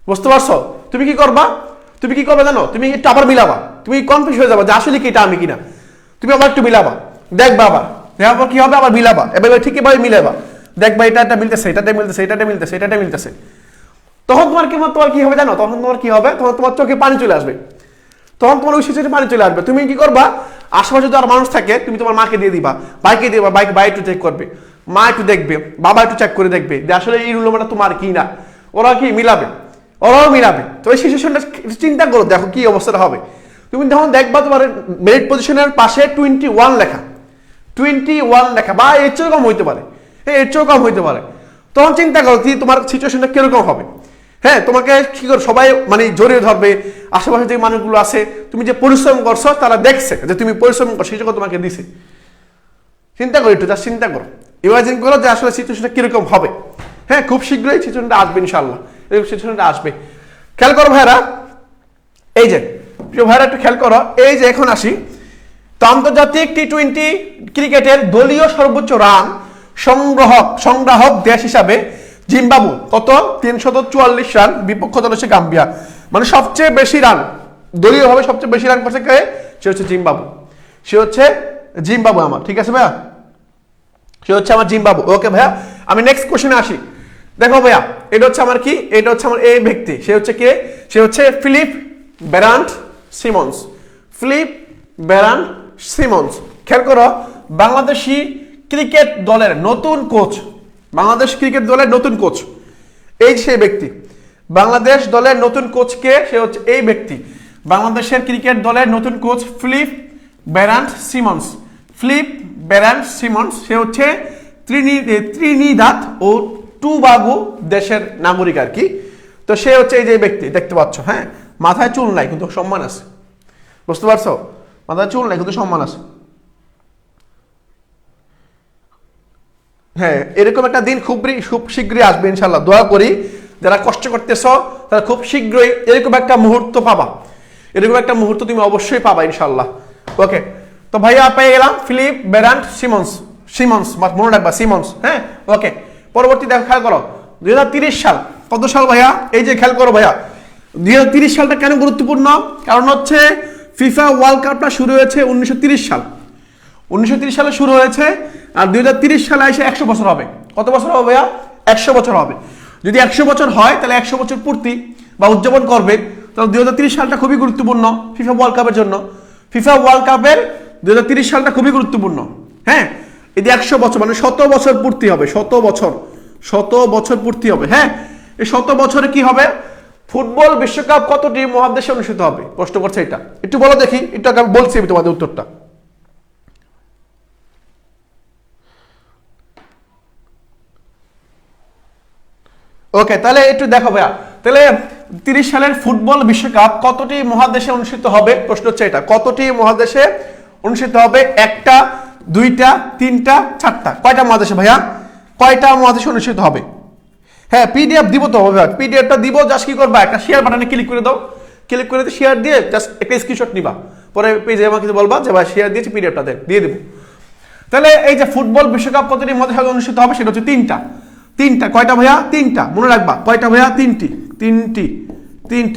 বুঝতে পারছো? তুমি কি করবা জানো? তুমি একটু আবার মিলাবা, তুমি কনফিউজ হয়ে যাবা যে আসলে কি এটা আমি কিনা। তুমি আবার একটু মিলাবা, দেখবা, আবার দেখার কি হবে? আবার মিলাবা, এবার ঠিকই ভাবে মিলাবা, দেখবা এটা মিলতেছে, এটাতে মিলতেছে। তখন তোমার কি হবে জানো? তখন তোমার চোখে পানি চলে আসবে, তখন তোমার ওই চোখে পানি চলে আসবে। তুমি কি করবা? আশেপাশে যদি আর মানুষ থাকে, তুমি তোমার মাকে দিয়ে দিবা, বাইক একটু চেক করবে, মা একটু দেখবে, বাবা একটু চেক করে দেখবে যে আসলে এই রুল নাম্বারটা তোমার কি না। ওরা কি মিলাবে, ওরাও মিলাবে। তো এই সিচুয়েশনটা চিন্তা করো, দেখো কি অবস্থাটা হবে। তুমি যখন দেখবা তোমার মেরিট পজিশনের পাশে 21 লেখা, 21 লেখা, বা এর চেয়েও কম হইতে পারে, এর চেয়েও কম হইতে পারে। তখন চিন্তা করো কি তোমার সিচুয়েশনটা কিরকম হবে। হ্যাঁ, তোমাকে কি করো, সবাই মানে জড়িয়ে ধরবে, আশেপাশে যে মানুষগুলো আছে, তুমি যে পরিশ্রম করছো তারা দেখছে যে তুমি পরিশ্রম করছো, সেটা তোমাকে দিছে। চিন্তা করো একটু, জাস্ট চিন্তা করো, ইমাজিন করো যে আসলে সিচুয়েশনটা কিরকম হবে। হ্যাঁ, খুব শীঘ্রই সিচুয়েশনটা আসবে ইনশাআল্লাহ, এরকম সিচুয়েশনটা আসবে। খেয়াল করো ভাইরা, এই যে প্রিয় ভাইরা একটু খেয়াল করো, এই যে এখন আসি, তো আন্তর্জাতিক টি-20 ক্রিকেটের দলীয় সর্বোচ্চ রান সংগ্রাহক দেশ হিসাবে জিম্বাবু কত? 344 রান, বিপক্ষ দল হচ্ছে গাম্বিয়া। মানে সবচেয়ে বেশি রান দলীয়ভাবে সবচেয়ে বেশি রান করছে কে? সে হচ্ছে জিম্বাবু, সে হচ্ছে জিম্বাবু আমার, ঠিক আছে ভাইয়া, সে হচ্ছে আমার জিম্বাবু। ওকে ভাইয়া, আমি নেক্সট কোশ্চেনে আসি। দেখো ভাইয়া, এটা হচ্ছে আমার কি, এটা হচ্ছে আমার এই ব্যক্তি, সে হচ্ছে কে? সে হচ্ছে Philip Verant Simmons, Phillip Verant Simmons. খেয়াল করো, বাংলাদেশি ক্রিকেট দলের নতুন কোচ, বাংলাদেশ ক্রিকেট দলের নতুন কোচ, এই সেই ব্যক্তি। বাংলাদেশ দলের নতুন কোচ কে? সে হচ্ছে এই ব্যক্তি, বাংলাদেশের ক্রিকেট দলের নতুন coach Phillip Verant Simmons, Phillip Verant Simmons. সে হচ্ছে ত্রিনিদাদ ও টুবাগো দেশের নাগরিক আর কি। তো সে হচ্ছে এই যে ব্যক্তি দেখতে পাচ্ছ। হ্যাঁ, মাথায় চুল নাই কিন্তু সম্মান আছে, বুঝতে পারছো? মাথায় চুল নাই কিন্তু সম্মান আছে। হ্যাঁ, এরকম একটা দিন খুব শীঘ্রই আসবে ইনশাল্লাহ। দোয়া করি যারা কষ্ট করতেছ তারা খুব শীঘ্রই এরকম একটা মুহূর্ত পাবা, এরকম একটা মুহূর্ত তুমি অবশ্যই পাবা ইনশাল্লাহ। ওকে, তো ভাইয়া পেয়ে গেলাম ফিলিপ বেরান্ট সিমন্স, সিমন্স মনে রাখবা, সিমন্স। হ্যাঁ, ওকে, পরবর্তী দেখো, খেয়াল করো 2030 সাল। কত সাল ভাইয়া? এই যে খেয়াল করো ভাইয়া, 2030 সালটা কেন গুরুত্বপূর্ণ? কারণ হচ্ছে ফিফা ওয়ার্ল্ড কাপটা শুরু হয়েছে 1930 সাল, 1930 সালে শুরু হয়েছে, আর 2030 সালে এসে 100 বছর হবে। কত বছর হবে ভাইয়া? 100 বছর হবে। যদি 100 বছর হয় তাহলে 100 বছর পূর্তি বা উদযাপন করবে, তাহলে 2030 সালটা খুবই গুরুত্বপূর্ণ ফিফা ওয়ার্ল্ড কাপের জন্য। ফিফা ওয়ার্ল্ড কাপের 2030 সালটা খুবই গুরুত্বপূর্ণ। হ্যাঁ, এই যে 100 বছর মানে 100 বছর পূর্তি হবে, 100 বছর পূর্তি হবে। হ্যাঁ, এই 100 বছরে কি হবে? ফুটবল বিশ্বকাপ কতটি মহাদেশে অনুষ্ঠিত হবে? প্রশ্ন করছে এটা, একটু বলো দেখি, একটু আমি বলছি আমি তোমাদের উত্তরটা। ওকে, তাহলে একটু দেখো ভাইয়া, তাহলে 30 সালের ফুটবল বিশ্বকাপ কতটি মহাদেশে অনুষ্ঠিত হবে? প্রশ্ন হচ্ছে এটা, কতটি মহাদেশে অনুষ্ঠিত হবে? 1টা, 2টা, 3টা, 4টা? কয়টা মহাদেশে ভাইয়া? কয়টা মহাদেশে অনুষ্ঠিত হবে? হ্যাঁ, পিডিএফ দিব তো ভাইয়া, পিডিএফটা দিব, জাস্ট কি করবা, একটা শেয়ার বাটনে ক্লিক করে দাও, ক্লিক করে শেয়ার দিয়ে জাস্ট একটা স্ক্রিনশট নিবা, পরে পেজে আমাকে বলবা যে ভাই শেয়ার দিয়েছি, পিডিএফটা দিয়ে দেবো। তাহলে এই যে ফুটবল বিশ্বকাপ কতটি মহাদেশে অনুষ্ঠিত হবে? সেটা হচ্ছে 3টা। কয়টা ভাইয়া? 3টা, মনে রাখবা। কয়টা ভাইয়া? 3টি।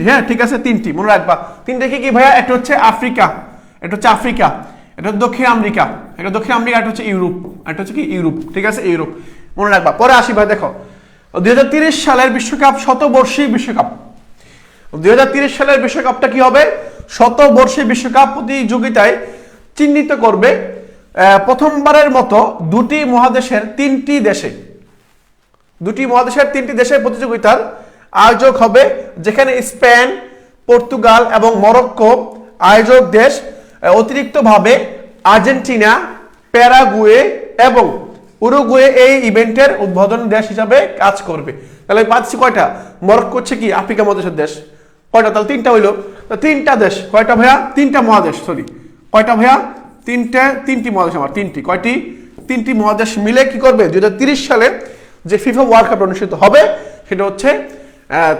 হ্যাঁ, ঠিক আছে, 3টি মনে রাখবা। 3টা কি ভাইয়া? একটা হচ্ছে আফ্রিকা, এটা হচ্ছে আফ্রিকা, এটা দক্ষিণ আমেরিকা, এটা দক্ষিণ আমেরিকা, এটা হচ্ছে ইউরোপ, এটা হচ্ছে কি ইউরোপ, ঠিক আছে, ইউরোপ মনে রাখবা। পরে আসি ভাই, দেখো 2030 সালের বিশ্বকাপ শতবর্ষী বিশ্বকাপ। 2030 সালের বিশ্বকাপটা কি হবে? শতবর্ষী বিশ্বকাপ প্রতিযোগিতায় চিহ্নিত করবে প্রথমবারের মতো দুটি মহাদেশের 3টি দেশে, দুটি মহাদেশের 3টি দেশের প্রতিযোগিতার আয়োজক হবে, যেখানে স্পেন, পর্তুগাল এবং মরক্কো আয়োজক দেশ, অতিরিক্তভাবে আর্জেন্টিনা, প্যারাগুয়ে এবং উরুগুয়ে এই ইভেন্টের উদ্বোধনী দেশ হিসাবে কাজ করবে। তাহলে পাচ্ছি কয়টা? মরক্কো হচ্ছে কি আফ্রিকা মহাদেশের দেশ, কয়টা? তাহলে 3টা হইলো, 3টা দেশ। কয়টা ভাইয়া? 3টা মহাদেশ, সরি কয়টা ভাইয়া? 3টি মহাদেশ আমার, 3টি। কয়টি? 3টি মহাদেশ মিলে কি করবে? 2030 সালে যে ফিফা ওয়ার্ল্ড কাপ অনুষ্ঠিত হবে সেটা হচ্ছে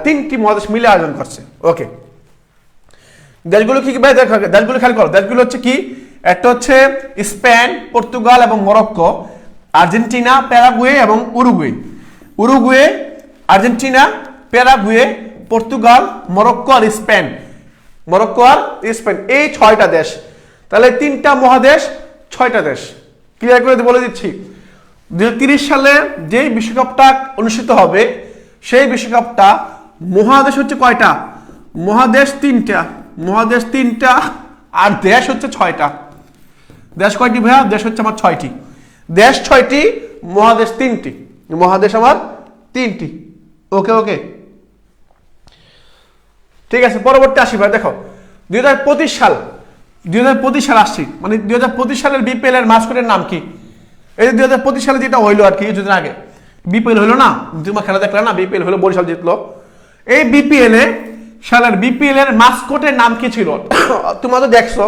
3টি মহাদেশ মিলে আয়োজন করছে। ওকে, দেশগুলো কি ভাই? দেখো দেশগুলো খেয়াল করো, দেশগুলো হচ্ছে কি, একটা হচ্ছে স্পেন, পর্তুগাল এবং মরক্কো, আর্জেন্টিনা, প্যারাগুয়ে এবং Uruguay, Argentina, Paraguay, Portugal, Morocco আর স্পেন, এই 6টা দেশ। তাহলে 3টা মহাদেশ, 6টা দেশ। ক্লিয়ার করে বলে দিচ্ছি, 2030 সালে যে বিশ্বকাপটা অনুষ্ঠিত হবে সেই বিশ্বকাপটা মহাদেশ হচ্ছে কয়টা? মহাদেশ 3টা, আর দেশ হচ্ছে 6টা। দেশ কয়টি ভাইয়া? দেশ হচ্ছে আমার 6টি। দেশ 6টি, মহাদেশ 3টি, মহাদেশ আমার 3টি। ওকে, ঠিক আছে, পরবর্তী আসি ভাই। দেখো 2025 সাল আসছি, মানে 2025 সালের বিপিএল এর মাস্কটের নাম কি? এই যে 2025 সালে যেটা হইলো আর কি, কিছুদিন আগে বিপিএল হইলো না, তোমার খেলা দেখলে না, বিপিএল হলো, বরিশাল জিতলো। এই বিপিএল এর মাস্কটের নাম কি ছিল? তোমরা তো দেখছো,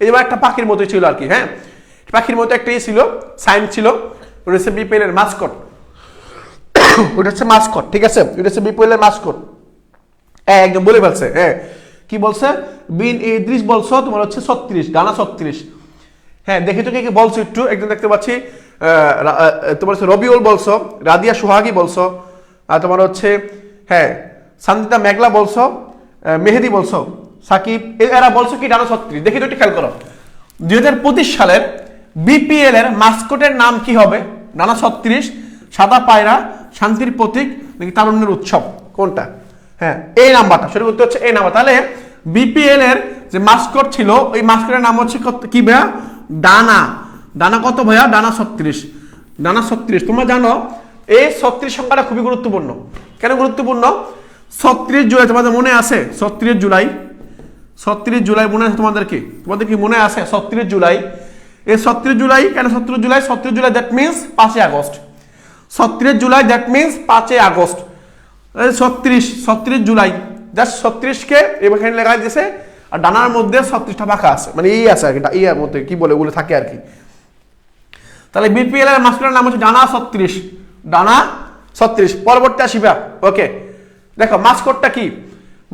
এই যে একটা পাখির মতোই ছিল আর কি। হ্যাঁ, পাখির মতো একটা ছিল, সাইন ছিল, ওটা হচ্ছে বিপিএল এর মাস্কট। ওটা হচ্ছে মাস্কট, ঠিক আছে, ওটা হচ্ছে বিপিএল এর মাস্কট। একদম বলে ফেলছে। হ্যাঁ, কি বলছে? বিন ইদ্রিস বলছো, তোমার হচ্ছে 36, ডানা 36। হ্যাঁ, দেখে তো কে বলছো একটু, একদম দেখতে পাচ্ছি। তোমার হচ্ছে রবিউল বলছো, রাদিয়া সুহাগী বলছো, আর তোমার হচ্ছে হ্যাঁ সান্দিতা মেঘলা বলছো, মেহেদি বলছো, সাকিব, এরা বলছো কি ডানা 36। দেখি তো একটু খেয়াল করো, 2025 সালের বিপিএল এর মাস্কটের নাম কি হবে? ডানা 36, সাদা পায়রা, শান্তির প্রতীক নাকি তারুণ্যের উৎসব, কোনটা? হ্যাঁ, এই নাম্বারটা, সঠিক উত্তর হচ্ছে এই নাম্বার। তাহলে বিপিএল এর যে মাস্কট ছিল, ওই মাস্কটের নাম হচ্ছে কি ভাইয়া? ডানা। ডানা কত ভাইয়া? ডানা 36। ডানা 36। তোমরা জানো এই 36 সংখ্যাটা খুবই গুরুত্বপূর্ণ। কেন গুরুত্বপূর্ণ? 36 জুলাই তোমাদের মনে আছে? 36 জুলাই মনে আছে তোমাদের কি? তোমাদের কি মনে আছে 36 জুলাই? এই 36 জুলাই কেন 36 July? 36 July that means 5 August. 36 July that means 5 August. 36 July, just 36 কে এখানে লেখা দিয়েছে, আর ডানার মধ্যে 36টা ফাঁকা আছে, মানে এই আছে আর কি, ইয়ার মধ্যে কি বলে ওগুলো থাকে আর কি। তাহলে বিপিএল এর মাস্কটের নাম হচ্ছে ডানা 36। ডানা 36। পরবর্তী আসিবা। ওকে, দেখো মাস্কটটা কি?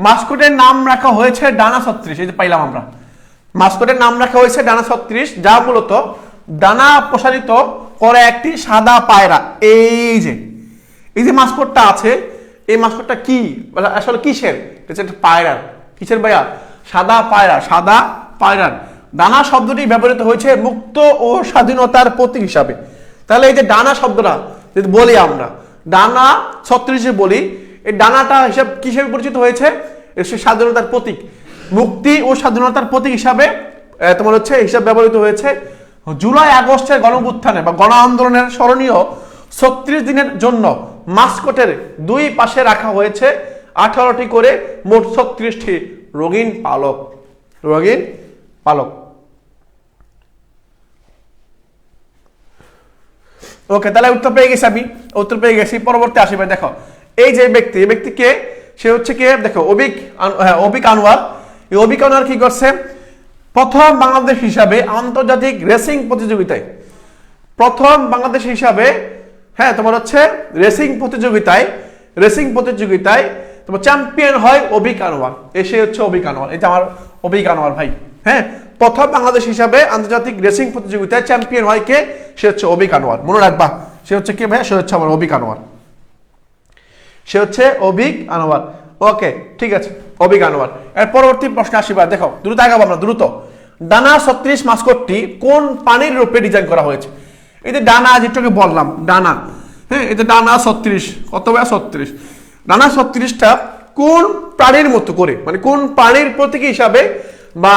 মাস্কটের নাম রাখা হয়েছে ডানা 36। এই যে পাইলাম আমরা, মাস্কটের নাম রাখা হয়েছে ডানা 36, যা মূলত ডানা প্রসারিত করে একটি সাদা পায়রা। এই যে মাস্কটটা আছে, এই মাস্কটটা কি আসলে কিসের? এটা একটা পায়রার। কিসের ভাইয়া? সাদা পায়রা। সাদা পায়রার ডানা শব্দটি ব্যবহৃত হয়েছে মুক্ত ও স্বাধীনতার প্রতীক হিসাবে। তাহলে এই যে ডানা শব্দটা যদি বলি আমরা, ডানা 36 বলি, এই ডানাটা হিসাব কিসের পরিচিত হয়েছে? স্বাধীনতার প্রতীক, মুক্তি ও স্বাধীনতার প্রতীক হিসাবে তোমার হচ্ছে হিসাব ব্যবহৃত হয়েছে। জুলাই আগস্টের গণঅভ্যুত্থানে বা গণ আন্দোলনের স্মরণীয় 36 দিনের জন্য মাস্কটের দুই পাশে রাখা হয়েছে 18টি করে মোট 36টি রঙিন পালক। রঙিন পালক। ওকে, তাহলে উত্তর পেয়ে গেছি, আমি উত্তর পেয়ে গেছি। পরবর্তী আসবে। দেখো এই যে ব্যক্তি, এই ব্যক্তিকে, সে হচ্ছে কে? দেখো অবিক আনোয়ার। এই অবিক আনোয়ার কি করছে? প্রথম বাংলাদেশ হিসাবে আন্তর্জাতিক রেসিং প্রতিযোগিতায়, প্রথম বাংলাদেশ হিসাবে, হ্যাঁ তোমার হচ্ছে রেসিং প্রতিযোগিতায় তোমার চ্যাম্পিয়ন হয় অবিক আনোয়ার। এসে হচ্ছে অবিক আনোয়ার, এটা আমার অবিক আনোয়ার ভাই। হ্যাঁ, প্রথম বাংলাদেশ হিসাবে আন্তর্জাতিক রেসিং প্রতিযোগিতায় চ্যাম্পিয়ন হয় কে? সে হচ্ছে অবিক আনোয়ার। মনে রাখবা, সে হচ্ছে কে ভাই? সে হচ্ছে আমার অবিক আনোয়ার। সে হচ্ছে অবিক আনোয়ার। ওকে, ঠিক আছে, অবিক আনোয়ার। এর পরবর্তী প্রশ্ন আসিবা। দেখো দ্রুত আগাবো আমরা, দ্রুত। ডানা 36 মাস্কটটি কোন প্রাণীর রূপে ডিজাইন করা হয়েছে? এই যে ডানা, যেটাকে বললাম ডানা, হ্যাঁ, এই যে ডানা 36, কত ভাই? 36। ডানা 36টা কোন প্রাণীর মতো করে, মানে কোন প্রাণীর প্রতীক হিসাবে বা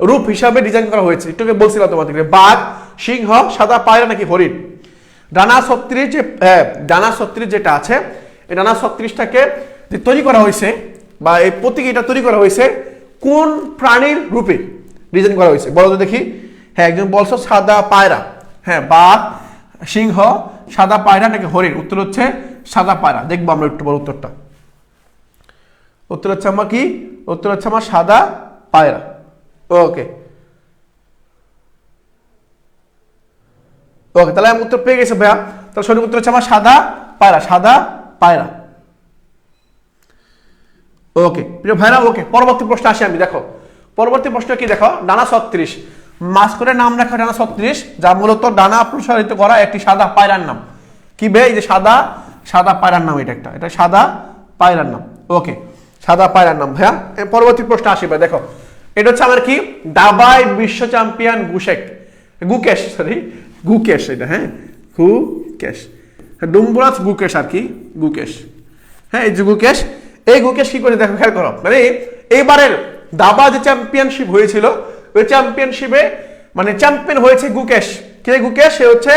রূপ হিসাবে ডিজাইন করা হয়েছে? একটুকে বলছিলাম তোমাদেরকে, বাঘ, সিংহ, সাদা পায়রা নাকি হরিণ? ডানা 36 যে ডানা 36 যেটা আছে, এই ডানা 36টাকে যে তৈরি করা হয়েছে বা এই প্রতীক এটা তৈরি করা হয়েছে কোন প্রাণীর রূপে ডিজাইন করা হয়েছে? বলো তো দেখি। হ্যাঁ, একজন বলছো সাদা পায়রা। হ্যাঁ, বাঘ, সিংহ, সাদা পায়রা নাকি হরিণ? উত্তর হচ্ছে সাদা পায়রা। দেখবো আমরা একটু বড় উত্তরটা। উত্তর হচ্ছে আমার কি? উত্তর হচ্ছে আমার সাদা পায়রা। ওকে, ওকে, তাহলে আমি উত্তর পেয়ে গেছি ভাইয়া। তাহলে সঠিক উত্তর হচ্ছে আমার সাদা পায়রা। সাদা পায়রা। ওকে প্রিয় ভাইরা, ওকে, পরবর্তী প্রশ্ন আসি আমি। দেখো পরবর্তী প্রশ্ন কি? দেখো ডানা 36, মাস্কটের নাম রাখা ডানা 36, যা মূলত ডানা প্রসারিত করা একটি সাদা পায়রার নাম। কি বে? এই যে সাদা পায়রার নাম, এটা সাদা পায়রার নাম। ওকে, সাদা পায়রার নাম ভাইয়া। পরবর্তী প্রশ্ন আসি ভাই। দেখো এটা হচ্ছে আমার কি? দাবায় বিশ্ব চ্যাম্পিয়ন গুকেশ, এটা, হ্যাঁ, গুকেশ, ডুম্বুরাজ গুকেশ আর কি, গুকেশ। হ্যাঁ, এই যে গুকেশ, এই গুকেশ কি করে? দেখো খেয়াল করো, মানে এইবারের দাবা যে চ্যাম্পিয়নশিপ হয়েছিল, ওই চ্যাম্পিয়নশিপে মানে চ্যাম্পিয়ন হয়েছে গুকেশ। কে গুকেশ? সে হচ্ছে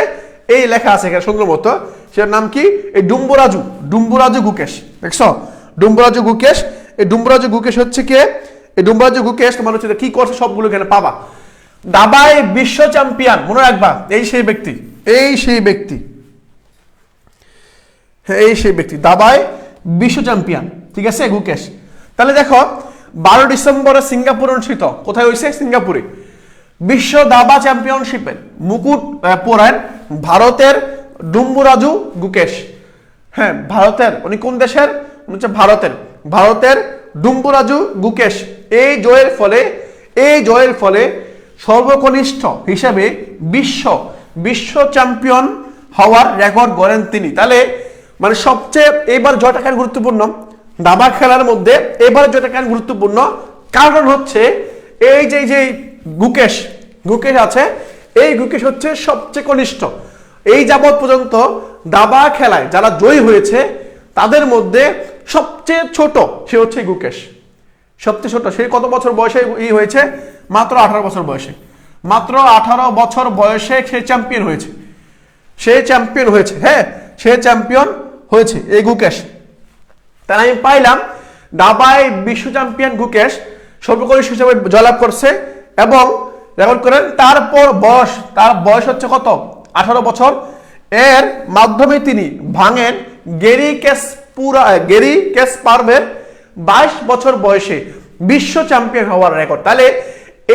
এই লেখা আছে এখানে সুন্দর মতো, সেটার নাম কি? এই ডুম্বুরাজু গুকেশ। দেখছো, ডুম্বুরাজু গুকেশ এই ডুম্বরাজু গুকেশ হচ্ছে কে? এই ডুম্বরাজু গুকেশ তোমার হচ্ছে কি করছে সবগুলো এখানে পাবা। দাবায় বিশ্ব চ্যাম্পিয়ন, মনে রাখবা এই সেই ব্যক্তি, এই সেই ব্যক্তি, এই সেই ব্যক্তি দাবায় বিশ্ব চ্যাম্পিয়ন, ঠিক আছে গুকেশ। তাহলে দেখো 12 ডিসেম্বরে সিঙ্গাপুর অনুষ্ঠিত, কোথায় হয়েছে? সিঙ্গাপুরে। বিশ্ব দাবা চ্যাম্পিয়নশিপের মুকুট পরেন ভারতের ডুম্বুরাজু গুকেশ। হ্যাঁ ভারতের, উনি কোন দেশের? হচ্ছে ভারতের। ভারতের ডুম্বুরাজু গুকেশ এই জয়ের ফলে সর্বকনিষ্ঠ হিসেবে বিশ্ব চ্যাম্পিয়ন হওয়ার রেকর্ড গড়েন তিনি। তাহলে মানে সবচেয়ে এবার জয়টা কেন গুরুত্বপূর্ণ দাবা খেলার মধ্যে? এবার জয়টা কেন গুরুত্বপূর্ণ? কারণ হচ্ছে এই যে গুকেশ আছে, এই গুকেশ হচ্ছে সবচেয়ে কনিষ্ঠ। এই যাবৎ পর্যন্ত দাবা খেলায় যারা জয়ী হয়েছে তাদের মধ্যে সবচেয়ে ছোট সে হচ্ছে গুকেশ, সবচেয়ে ছোট। সে কত বছর বয়সে হয়েছে? মাত্র 18 বছর বয়সে। মাত্র 18 বছর বয়সে সে চ্যাম্পিয়ন হয়েছে, হ্যাঁ সে চ্যাম্পিয়ন হয়েছে এই গুকেশ। তাই আমি পাইলাম দাবায় বিশ্ব চ্যাম্পিয়ন গুকেশ সর্বকনিষ্ঠ হিসেবে জয়লাভ করছে এবং রেকর্ড করেন। তার বয়স হচ্ছে কত? 18 বছর। এর মাধ্যমে তিনি ভাঙেন গেরি ক্যাসপারভের 22 বছর বয়সে বিশ্ব চ্যাম্পিয়ন হওয়ার রেকর্ড। তাহলে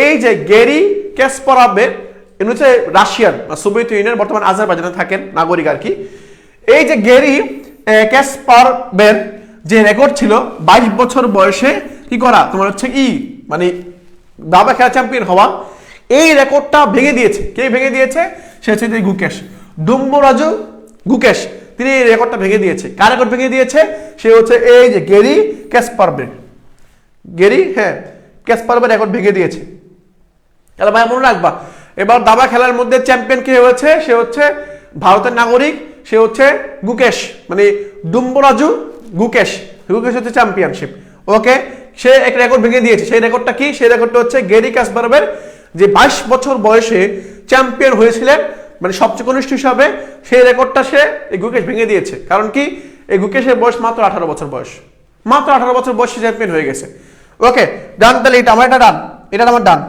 এই যে গেরি ক্যাসপারভের, ইনি হচ্ছে রাশিয়ান, সোভিয়েত ইউনিয়ন, বর্তমান আজারবাইজানে থাকেন, নাগরিক আর কি। এই যে গেরি ক্যাসপারভের যে রেকর্ড ছিল 22 বছর বয়সে কি করা, তোমার হচ্ছে মানে দাবা খেলা চ্যাম্পিয়ন হওয়া, এই রেকর্ডটা ভেঙে দিয়েছে। কে ভেঙে দিয়েছে? সে হচ্ছে গুকেশ, ডুম্বরাজু গুকেশ। তিনি এই রেকর্ডটা ভেঙে দিয়েছে। কার রেকর্ড ভেঙে দিয়েছে? সে হচ্ছে এই যে গেরি ক্যাসপারভের রেকর্ড ভেঙে দিয়েছে। তাহলে ভাই মনে রাখবা, এবার দাবা খেলার মধ্যে চ্যাম্পিয়ন কে হয়েছে? সে হচ্ছে ভারতের নাগরিক, সে হচ্ছে গুকেশ, মানে ডুম্বরাজু গুকেশ হচ্ছে চ্যাম্পিয়নশিপ। ওকে, সে এক রেকর্ড ভেঙে দিয়েছে। সেই রেকর্ডটা কি? সেই রেকর্ডটা হচ্ছে গেরি ক্যাসপারভের যে 22 বছর বয়সে চ্যাম্পিয়ন হয়েছিলেন, মানে সবচেয়ে কনিষ্ঠ হিসাবে, সেই রেকর্ডটা সে এই গুকেশ ভেঙে দিয়েছে। কারণ কি? এই গুকেশের বয়স মাত্র 18 বছর বয়স, মাত্র 18 বছর বয়সে চ্যাম্পিয়ন হয়ে গেছে। ওকে ডান, তাহলে এটা আমার ডান, এটা আমার ডান।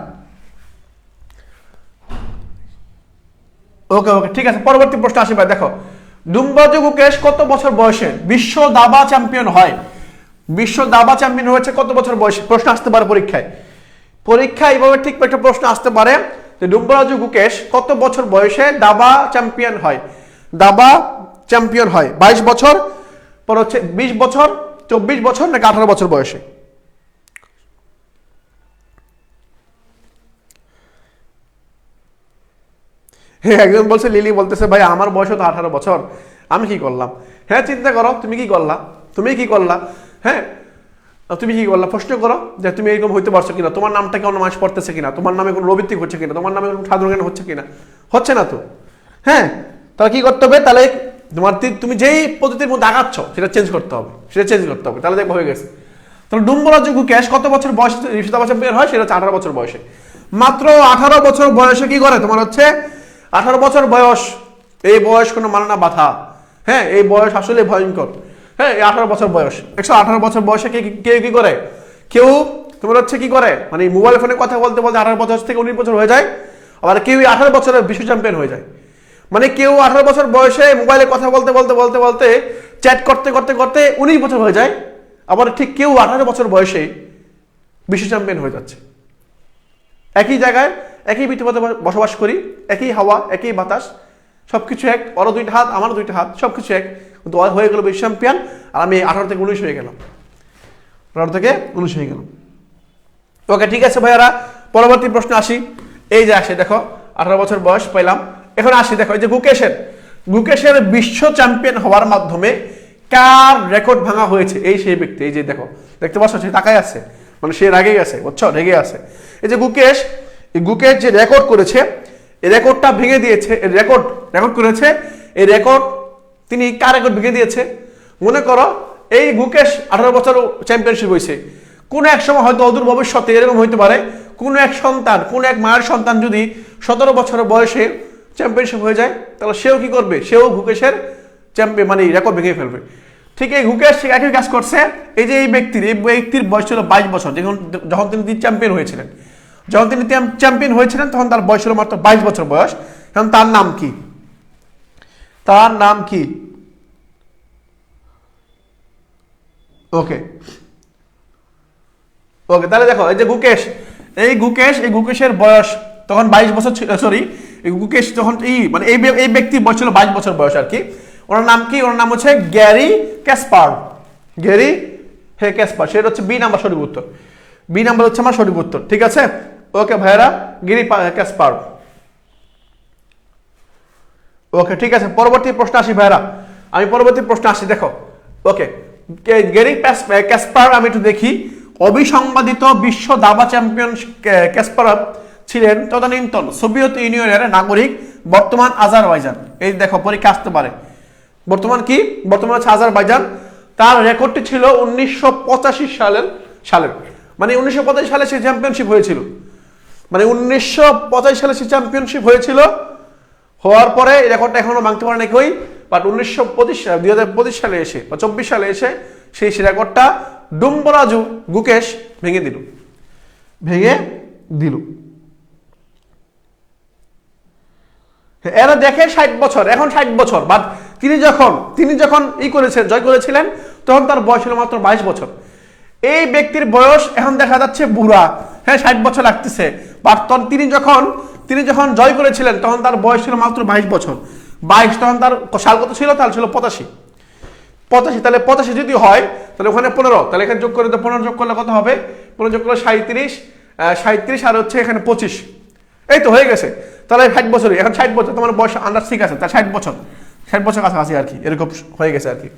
ওকে ঠিক আছে, পরবর্তী প্রশ্ন আসি ভাই। দেখো ডুম্বরাজু গুকেশ কত বছর বয়সে বিশ্ব দাবা চ্যাম্পিয়ন হয়? বিশ্ব দাবা চ্যাম্পিয়ন হয়েছে কত বছর বয়সে? প্রশ্ন আসতে পারে পরীক্ষায় এইভাবে ঠিক একটা প্রশ্ন আসতে পারে যে ডুম্বরাজু গুকেশ কত বছর বয়সে দাবা চ্যাম্পিয়ন হয়? 22 বছর, পর হচ্ছে 20 বছর, 24 বছর নাকি 18 বছর বয়সে? হ্যাঁ একজন বলছে, লিলি বলতেছে ভাই আমার বয়স তো 18 বছর, আমি কি করলাম? হ্যাঁ চিন্তা করো, তুমি কি করলা? হ্যাঁ তুমি কি করলা? প্রশ্ন করো যে তুমি এরকম হইতে পারছো কিনা, তোমার নামটা কেমন মানুষ পড়তেছে কিনা, তোমার নামে কোনো রবিত্রিক হচ্ছে কিনা, তোমার নামে কোনো সাধারণ জ্ঞান হচ্ছে কিনা, হচ্ছে না তো। হ্যাঁ তাহলে কি করতে হবে? তাহলে তুমি যেই পদ্ধতির মধ্যে আগাচ্ছ সেটা চেঞ্জ করতে হবে, তাহলে দেখবো হয়ে গেছে। তাহলে ডুম্বরাজু গুকেশ কত বছর বয়সে বিশ্ব দাবা চ্যাম্পিয়ন হয়? সেটা হচ্ছে 18 বছর বয়সে। মাত্র 18 বছর বয়সে কি করে? তোমার হচ্ছে 18 বছর বয়স, এই বয়স কোনো মানে না বাধা। হ্যাঁ এই বয়স আসলে ভয়ঙ্কর। হ্যাঁ এই 18 বছর বয়স, 118 বছর বয়সে কেউ কি করে? কেউ তোমার হচ্ছে কি করে, মানে মোবাইল ফোনে কথা বলতে 18 বছর থেকে 19 বছর হয়ে যায়। আবার কেউ 18 বছরের বিশ্ব চ্যাম্পিয়ন হয়ে যায়। মানে কেউ 18 বছর বয়সে মোবাইলে কথা বলতে চ্যাট করতে 19 বছর হয়ে যায়। আবার ঠিক কেউ 18 বছর বয়সে বিশ্ব চ্যাম্পিয়ন হয়ে যাচ্ছে। একই জায়গায় একই পৃথিবীতে বসবাস করি, একই হাওয়া, একই বাতাস, সবকিছু এক। ওরও 2টা হাত, আমারও 2টা হাত, সবকিছু এক, কিন্তু হয়ে গেল বিশ্ব চ্যাম্পিয়ন আর আমি 18 থেকে 19 হয়ে গেলাম। ওকে ঠিক আছে ভাইয়ারা, পরবর্তী প্রশ্ন আসি। এই যে আসে দেখো 18 বছর বয়স পাইলাম। এখন আসি দেখো এই যে গুকেশের বিশ্ব চ্যাম্পিয়ন হওয়ার মাধ্যমে কার রেকর্ড ভাঙা হয়েছে? এই সেই ব্যক্তি, এই যে দেখো, দেখতে পাচ্ছ সে তাকায় আছে, মানে সে রেগে গেছে, বুঝছো, রেগে আছে। এই যে গুকেশ যে রেকর্ড করেছে, এই রেকর্ডটা ভেঙে দিয়েছে। রেকর্ড করেছে, এই রেকর্ড তিনি কার রেকর্ড ভেঙে দিয়েছে? মনে করো এই গুকেশ 18 বছর চ্যাম্পিয়নশিপ হয়েছে, কোন এক সময় হয়তো অদূর ভবিষ্যতে এরকম হইতে পারে কোন এক মায়ের সন্তান যদি 17 বছর বয়সে চ্যাম্পিয়নশিপ হয়ে যায়, তাহলে সেও কি করবে? সেও গুকেশের চ্যাম্পিয়ন মানে রেকর্ড ভেঙে ফেলবে। ঠিক এই গুকেশ একই কাজ করছে। এই যে এই ব্যক্তির বয়স ছিল 22 বছর, যখন তিনি চ্যাম্পিয়ন হয়েছিলেন। যখন তিনি চ্যাম্পিয়ন হয়েছিলেন তখন তার বয়স ছিল মাত্র 22 বছর বয়স। এখন তার নাম কি? তার নাম কি? ওকে ওকে, তাহলে দেখো এই যে গুকেশের বয়স তখন 22 বছর ছিল। সরি, এই গুকেশ তখন মানে এই ব্যক্তির বয়স ছিল 22 বছর বয়স আর কি। ওনার নাম কি? ওনার নাম হচ্ছে গ্যারি ক্যাসপার। গ্যারি ক্যাসপার, সেটা হচ্ছে বি নাম্বার সঠিক উত্তর। বি নাম্বার হচ্ছে আমার সঠিক উত্তর, ঠিক আছে। ওকে ভাইয়ারা, গ্যারি ক্যাসপার। ওকে ঠিক আছে, পরবর্তী প্রশ্ন আসি ভাইয়ারা। আমি পরবর্তী প্রশ্ন আসি, দেখো। ওকে, গ্যারি ক্যাসপার, আমি একটু দেখি। অবিসংবাদিত বিশ্ব দাবা চ্যাম্পিয়ন ক্যাসপারভ ছিলেন তদানীন্তন সোভিয়েত ইউনিয়নের নাগরিক, বর্তমান আজারবাইজান। এই দেখো, পরীক্ষা আসতে পারে। বর্তমান কি? বর্তমান হচ্ছে আজারবাইজান। তার রেকর্ডটি ছিল 1985 সালের, মানে 1985 সালে সে চ্যাম্পিয়নশিপ হয়েছিল। মানে 1985 সালে সে চ্যাম্পিয়নশিপ হয়েছিল। হওয়ার পরে এই রেকর্ডটা এখনো ভাঙতে পারে না কেউই। বাট 2025 সালে এসে বা 24 সালে এসে সেই রেকর্ডটা ডুম্বরাজু গুকেশ ভেঙে দিল। এরা দেখে 60 বছর, এখন 60 বছর। বাট তিনি যখন জয় করেছিলেন তখন তার বয়স ছিল মাত্র 22 বছর। এই ব্যক্তির বয়স এখন দেখা যাচ্ছে বুড়া, হ্যাঁ 60 বছর লাগতেছে। বাট তিনি যখন জয় করেছিলেন তখন তার বয়স ছিল মাত্র 22 বছর। 22, তখন তার সাল কত ছিল? তাহলে ছিল 85। তাহলে 85 যদি হয় তাহলে ওখানে 15, তাহলে এখানে যোগ করে 15 যোগ করলে কত হবে? 15 যোগ করলে 37 আর হচ্ছে এখানে 25। এই তো হয়ে গেছে। তাহলে 60 বছরই, এখন 60 বছর তোমার বয়স আন্ডার ঠিক আছে, তার 60 বছর কাছাকাছি আর কি, এরকম হয়ে গেছে আর কি।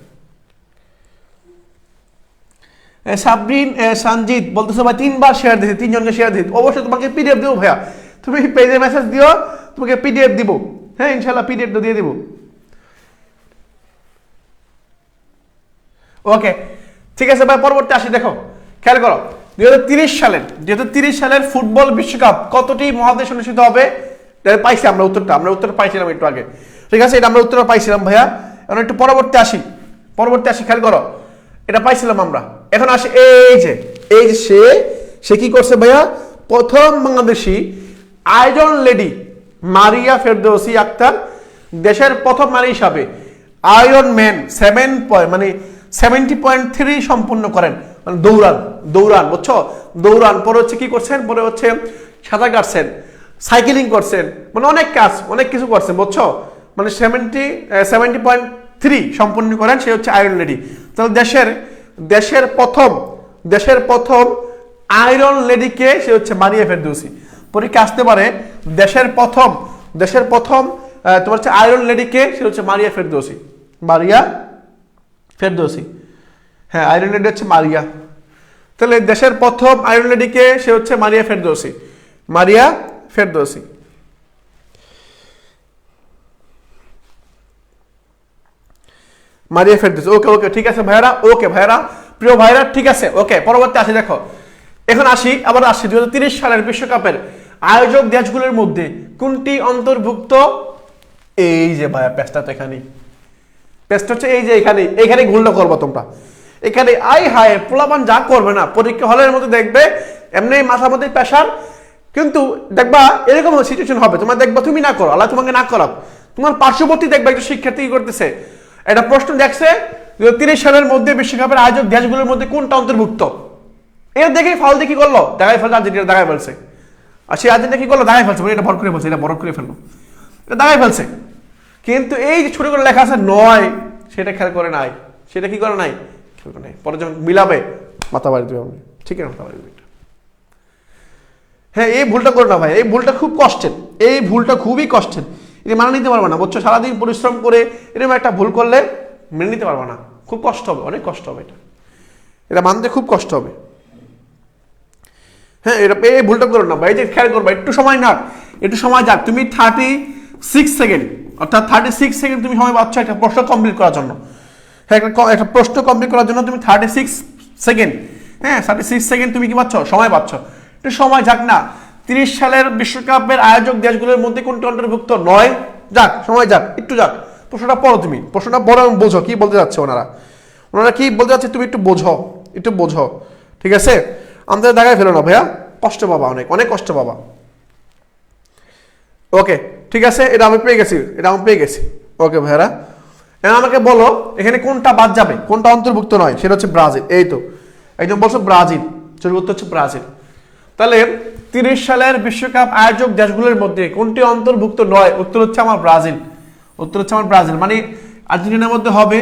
সাবরিন সঞ্জিত বলতেছে ভাই 3বার শেয়ার দিতে, 3 জনকে শেয়ার দিতে। অবশ্যই তোমাকে পিডিএফ দেবো ভাইয়া, তুমি পেজে মেসেজ দিও, তোমাকে পিডিএফ দিব। হ্যাঁ ইনশাল্লাহ পিডিএফ দিয়ে দিব। ওকে ঠিক আছে ভাই, পরবর্তী আসি। দেখো খেয়াল করো, 2030 সালের ফুটবল বিশ্বকাপ কতটি মহাদেশ অনুষ্ঠিত হবে? পাইছি আমরা উত্তরটা পাইছিলাম একটু আগে, ঠিক আছে। এটা আমরা উত্তরটা পাইছিলাম ভাইয়া। এখন একটু পরবর্তী আসি, খেয়াল করো, এটা পাইছিলাম আমরা। এখন আসি এই যে সে কি করছে ভাইয়া? প্রথম বাংলাদেশি আয়রন লেডি মারিয়া ফেরদৌসী আক্তার দেশের প্রথম নারী হিসাবে আয়রন ম্যান 70.3 সম্পূর্ণ করেন। মানে দৌড়ান বুঝছো, দৌড়ান। পরে হচ্ছে কি করছেন? পরে হচ্ছে সাঁতার কাটছেন, সাইকেলিং করছেন, মানে অনেক কিছু করছেন বুঝছো। মানে 70.3 সম্পূর্ণ করেন, সে হচ্ছে আয়রন লেডি। তাহলে দেশের প্রথম আয়রন লেডিকে, সে হচ্ছে মারিয়া ফেরদৌসী। পরীক্ষা আসতে পারে, দেশের প্রথম তোমার হচ্ছে আয়রন লেডিকে, সে হচ্ছে মারিয়া ফেরদৌসী। হ্যাঁ আয়রন লেডি হচ্ছে মারিয়া। তাহলে দেশের প্রথম আয়রন লেডিকে, সে হচ্ছে মারিয়া ফেরদৌসী। ওকে ঠিক আছে ভাইরা, প্রিয় ভাইরা, ঠিক আছে। ওকে পরবর্তী আসি, দেখো এখন আসি 2030 সালের বিশ্বকাপের আয়োজক দেশগুলোর মধ্যে কোনটি অন্তর্ভুক্ত? এই যে ভাইয়া পেজটা তো পেজটা হচ্ছে এই যে এইখানে ভুলটা করবো তোমরা। এখানে পোলাপান যা করবে না, পরীক্ষা হলের মধ্যে দেখবে এমনি মাথার মধ্যে প্রেশার, কিন্তু দেখবা এরকম সিচুয়েশন হবে, তোমার দেখবা তুমি না করো, আল্লাহ তোমাকে না করাও, তোমার পার্শ্ববর্তী দেখবা একটু শিক্ষার্থী করতেছে, একটা প্রশ্ন দেখছে 2030 সালের মধ্যে বিশ্বকাপের আয়োজক দেশগুলোর মধ্যে কোনটা অন্তর্ভুক্ত? এর দেখেই ফাউল দিয়ে কি করলো? দেখাই ফেলছে, আর্জেন্টিনা দেখাই ফেলছে। আর সেই আর্জেন্টিনা কি করলো? দেখাই ফেলছে, এটা বড় করে ফেলছে, এটা বড় করে ফেললো, এটা দেখাই ফেলছে। কিন্তু এই যে ছোট করে লেখা আছে 9, সেটা খেয়াল করে নাই, সেটা কি করে নাই, খেয়াল করে নাই। পরে যখন মিলাবে মাথা বাড়ি দেবে, ঠিক আছে মাথা বাড়ি দেবে। হ্যাঁ এই ভুলটা করো না ভাই, এই ভুলটা খুব কষ্টের, এই ভুলটা খুবই কষ্টের, এটা মানা নিতে পারবে না বুঝছো। সারাদিন পরিশ্রম করে এরকম একটা ভুল করলে মেনে নিতে পারবে না, খুব কষ্ট হবে, অনেক কষ্ট হবে, এটা মানতে খুব কষ্ট হবে। হ্যাঁ এই ভুলটা করো না ভাই, যে খেয়াল করবা, একটু সময় যাক। তুমি 36 সেকেন্ড, অর্থাৎ 36 সেকেন্ড তুমি সময় পাচ্ছ একটা প্রশ্ন কমপ্লিট করার জন্য। হ্যাঁ একটা প্রশ্ন কমপ্লিট করার জন্য তুমি 36 সেকেন্ড, হ্যাঁ 36 সেকেন্ড তুমি কি পাচ্ছ? সময় পাচ্ছ। একটু সময় যাক না। 30 সালের বিশ্বকাপের আয়োজক দেশগুলোর মধ্যে কোনটি অন্তর্ভুক্ত? 9। যাক, সময় যাক, একটু যাক। প্রশ্নটা পড়ো তুমি, প্রশ্নটা পড়ো এবং বোঝো কি বলতে যাচ্ছে ওনারা। ওনারা কি বলতে চাচ্ছে, তুমি একটু বোঝো, ঠিক আছে? আমাদের দেখায় ফেলো না ভাইয়া, কষ্ট পাবা, অনেক অনেক কষ্ট পাবা। ওকে ঠিক আছে, এটা আমি পেয়ে গেছি। ওকে ভাইয়ারা, এখন আমাকে বলো এখানে কোনটা বাদ যাবে, কোনটা অন্তর্ভুক্ত নয়, সেটা হচ্ছে ব্রাজিল। এই তো একদম বলছো ব্রাজিল, উত্তর হচ্ছে ব্রাজিল। তাহলে 30 সালের বিশ্বকাপ আয়োজক দেশগুলোর মধ্যে কোনটি অন্তর্ভুক্ত নয়? উত্তর হচ্ছে আমার ব্রাজিল। মানে আর্জেন্টিনার মধ্যে হবে,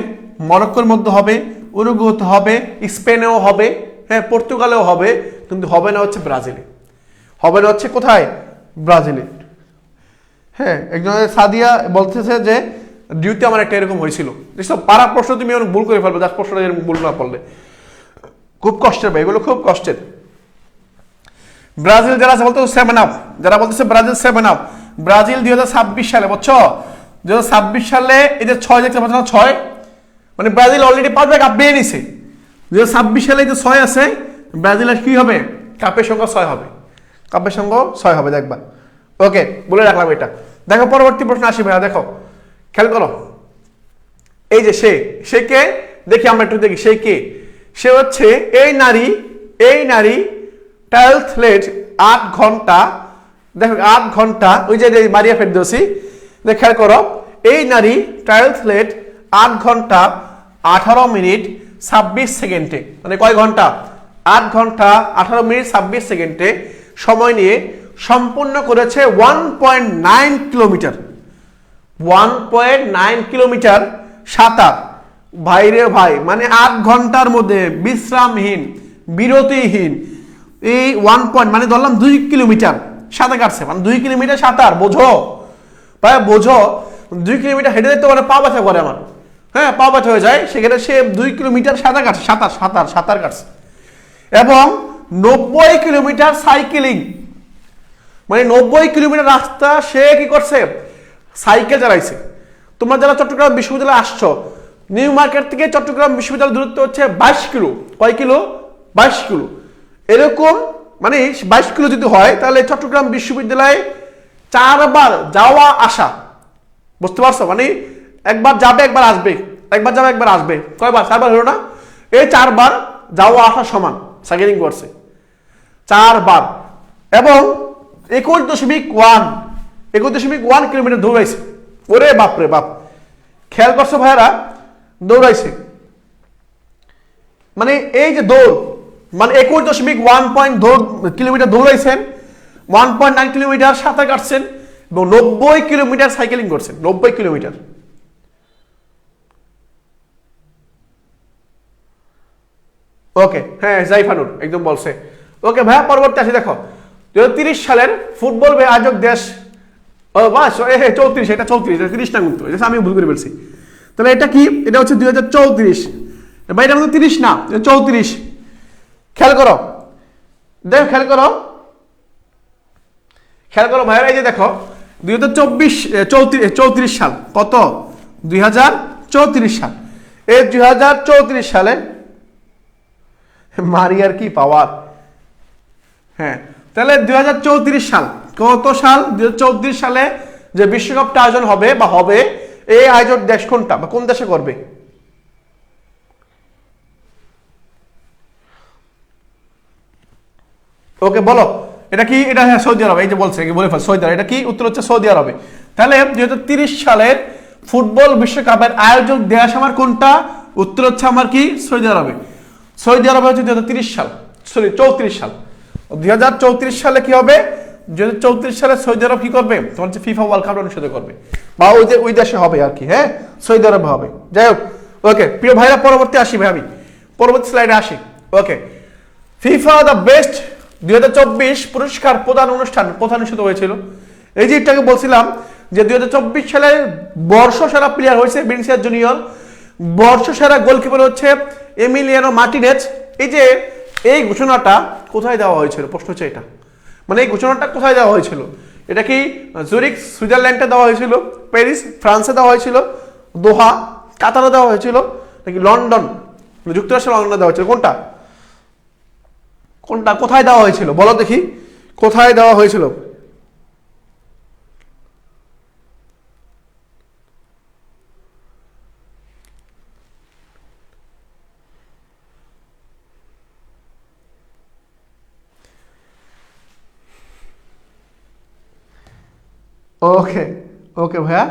মরক্কোর মধ্যে হবে, উরুগুয়েতে হবে, স্পেনেও হবে, হ্যাঁ পর্তুগালেও হবে, কিন্তু হবে না হচ্ছে ব্রাজিলে। হবে না হচ্ছে কোথায়? ব্রাজিলে। হ্যাঁ, একজন সাদিয়া বলতেছে যে ডিউটি আমার একটা এরকম হয়েছিল। যেসব পারা প্রশ্ন তুমি অনেক ভুল করে ফেলবে, যার প্রশ্নটা এরকম ভুল না পড়লে খুব কষ্টের ভাই, এগুলো খুব কষ্টের। ব্রাজিল যারা বলতেছে 7 আপ, যারা বলতেছে ব্রাজিল 7 আপ, ব্রাজিল 2026 সালে, বুঝছো? 2026 সালে এই যে 6 দেখতে পাচ্ছ না, 6, মানে ব্রাজিল অলরেডি 5 কাপ পেয়ে নিছে। 2026 সালে যে 6 আছে, ব্রাজিলের কি হবে? কাপের সংখ্যা 6 হবে, দেখবা। ওকে, বলে রাখলাম এটা। দেখো পরবর্তী প্রশ্ন আসি ভাইয়া, দেখো খেয়াল করো। এই যে সে কে দেখি, আমরা একটু দেখি সে কে। সে হচ্ছে এই নারী টাইলথ লেট 8 ঘন্টা, দেখো 8 ঘন্টা, ওই যে মারিয়া ফেরদৌসি, খেয়াল করো। এই নারী টাইলথ লেট 8 ঘন্টা 18 মিনিট 26 সেকেন্ডে, মানে কয় ঘন্টা? 8 ঘন্টা 18 মিনিট 26 সেকেন্ডে সময় নিয়ে সম্পূর্ণ করেছে 1.9 কিলোমিটার, 1.9 কিলোমিটার সাঁতার। ভাইরে ভাই, মানে 8 ঘন্টার মধ্যে বিশ্রামহীন, বিরতিহীন এই 1 পয়েন্ট, মানে ধরলাম 2 কিলোমিটার সাঁতার কাটছে, মানে 2 কিলোমিটার সাঁতার, বোঝো ভাই, 2 কিলোমিটার হেঁটে যেতে পারে, পা ব্যথা করে আমার, হ্যাঁ পা ব্যথা হয়ে যায়, সেখানে সে 2 কিলোমিটার সাঁতার কাটছে, সাঁতার কাটছে। এবং 90 কিলোমিটার সাইকেলিং, মানে 90 কিলোমিটার রাস্তা সে কি করছে? সাইকেল চালাইছে। তোমরা যারা চট্টগ্রাম বিশ্ববিদ্যালয়ে আসছো, নিউ মার্কেট থেকে চট্টগ্রাম বিশ্ববিদ্যালয় দূরত্ব হচ্ছে 22 কিলো। কয় কিলো? 22 কিলো। এরকম মানে 22 কিলো যদি হয়, তাহলে চট্টগ্রাম বিশ্ববিদ্যালয়ে 4 বার যাওয়া আসা, বুঝতে পারছো? মানে একবার যাবে একবার আসবে, কয়বার? 4 বার হলো না? এই 4 বার যাওয়া আসা সমান সাইকেলিং করছে 4 বার। এবং 21.1 কিলোমিটার দৌড়াইছে। ওরে বাপরে বাপ, খেয়াল করছো ভাইয়ারা, দৌড়াইছে। মানে এই যে দৌড়, মানে 21.1 কিলোমিটার দৌড়াইছেন, 1.9 কিলোমিটার সাঁতার কাটছেন এবং 90 কিলোমিটার সাইকেলিং করছেন, 90 কিলোমিটার। ওকে, হ্যাঁ জাইফানুর একদম বলছে। ওকে ভাইয়া, পরবর্তী আসি, দেখো 2030 সালের ফুটবল আয়োজক দেশ, ও বাস 34, এটা 34, 30 না কিন্তু, আমি ভুল করে বলছি। তাহলে এটা কি? এটা হচ্ছে 2034, ভাই এটা কিন্তু 30 না, 34। খেয়াল করো, দেখো খেয়াল করো ভাইয়া, এই যে দেখো 2034 সাল, কত? 2034 সাল। এই 2034 সালে মারিয়ার কি পাওয়ার, হ্যাঁ। তাহলে 2034 সাল, কত সাল? 2034 সালে যে বিশ্বকাপটা আয়োজন হবে বা হবে, এই আয়োজক দেশ কোনটা বা কোন দেশে করবে? ওকে বলো, এটা কি? এটা হ্যাঁ সৌদি আরব, এই যে বলছে, বলে ফেল সৌদি আরব। এটা কি? উত্তর হচ্ছে সৌদি আরবে। তাহলে 2030 সালের ফুটবল বিশ্বকাপের আয়োজক দেশ আমার কোনটা? উত্তর হচ্ছে আমার কি? সৌদি আরবে। সৌদি আরবে হচ্ছে 2030 সাল, সরি 34 সাল। 2034 সালে কি হবে? 2034 সালে সৌদি আরব কি করবে? তোমার হচ্ছে ফিফা ওয়ার্ল্ড কাপ অনুষ্ঠিত করবে, বা ওই দেশে হবে আর কি, হ্যাঁ সৌদি আরবে হবে। যাই হোক, ওকে প্রিয় ভাইরা, পরবর্তী আসি ভাই, আমি পরবর্তী স্লাইডে আসি। ওকে, ফিফা দ্য বেস্ট 2024 পুরস্কার প্রদান অনুষ্ঠান কোথায় অনুষ্ঠিত হয়েছিল? এই যে একটাকে বলছিলাম যে 2024 সালে বর্ষসেরা প্লেয়ার হয়েছে ভিনিসিয়াস জুনিয়র, বর্ষসেরা গোলকিপার হচ্ছে এমিলিয়ানো মার্টিনেজ। এই যে এই ঘোষণাটা কোথায় দেওয়া হয়েছিল? প্রশ্ন হচ্ছে এটা, মানে এই ঘোষণাটা কোথায় দেওয়া হয়েছিল? এটা কি জুরিক সুইজারল্যান্ডে দেওয়া হয়েছিল, প্যারিস ফ্রান্সে দেওয়া হয়েছিল, দোহা কাতারে দেওয়া হয়েছিল, নাকি লন্ডন যুক্তরাষ্ট্রের লন্ডনে দেওয়া হয়েছিল? কোনটা কোথায় দেওয়া হয়েছিল বলো দেখি, কোথায় দেওয়া হয়েছিল? ওকে ওকে ভাইয়া,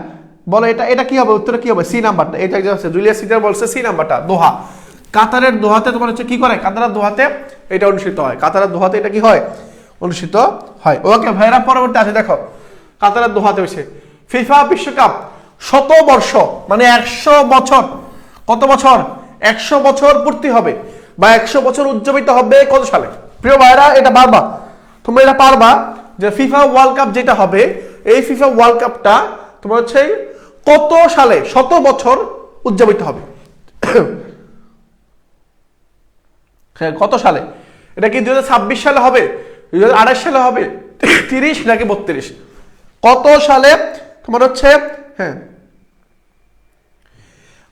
বলো এটা এটা কি হবে, উত্তরে কি হবে? সি নাম্বারটা, এটা যে আছে জুলিয়াস সিজার বলছে সি নাম্বারটা, দোহা। কাতারের দোহাতে তোমার হচ্ছে কি করে, কাতারের দোহাতে এটা অনুষ্ঠিত হয়, কাতারের দোহাতে এটা কি হয়, অনুষ্ঠিত হয়। ওকে ভাইরা, পরবর্তী আছে দেখো, কাতারের দোহাতে হয়েছে ফিফা বিশ্বকাপ শতবর্ষ মানে 100 বছর, কত বছর, 100 বছর পূর্তি হবে বা 100 বছর উদযাপিত হবে কত সালে? প্রিয় ভাইরা, এটা পারবা তোমরা, এটা পারবা যে ফিফা ওয়ার্ল্ড কাপ যেটা হবে, এই ফিফা ওয়ার্ল্ড কাপটা তোমার হচ্ছে কত সালে, শত বছর উদযাপিত হবে। হ্যাঁ, কত সালে? এটা কি 2026 সালে হবে, 2028 সালে হবে, 30 নাকি 32? কত সালে তোমার হচ্ছে, হ্যাঁ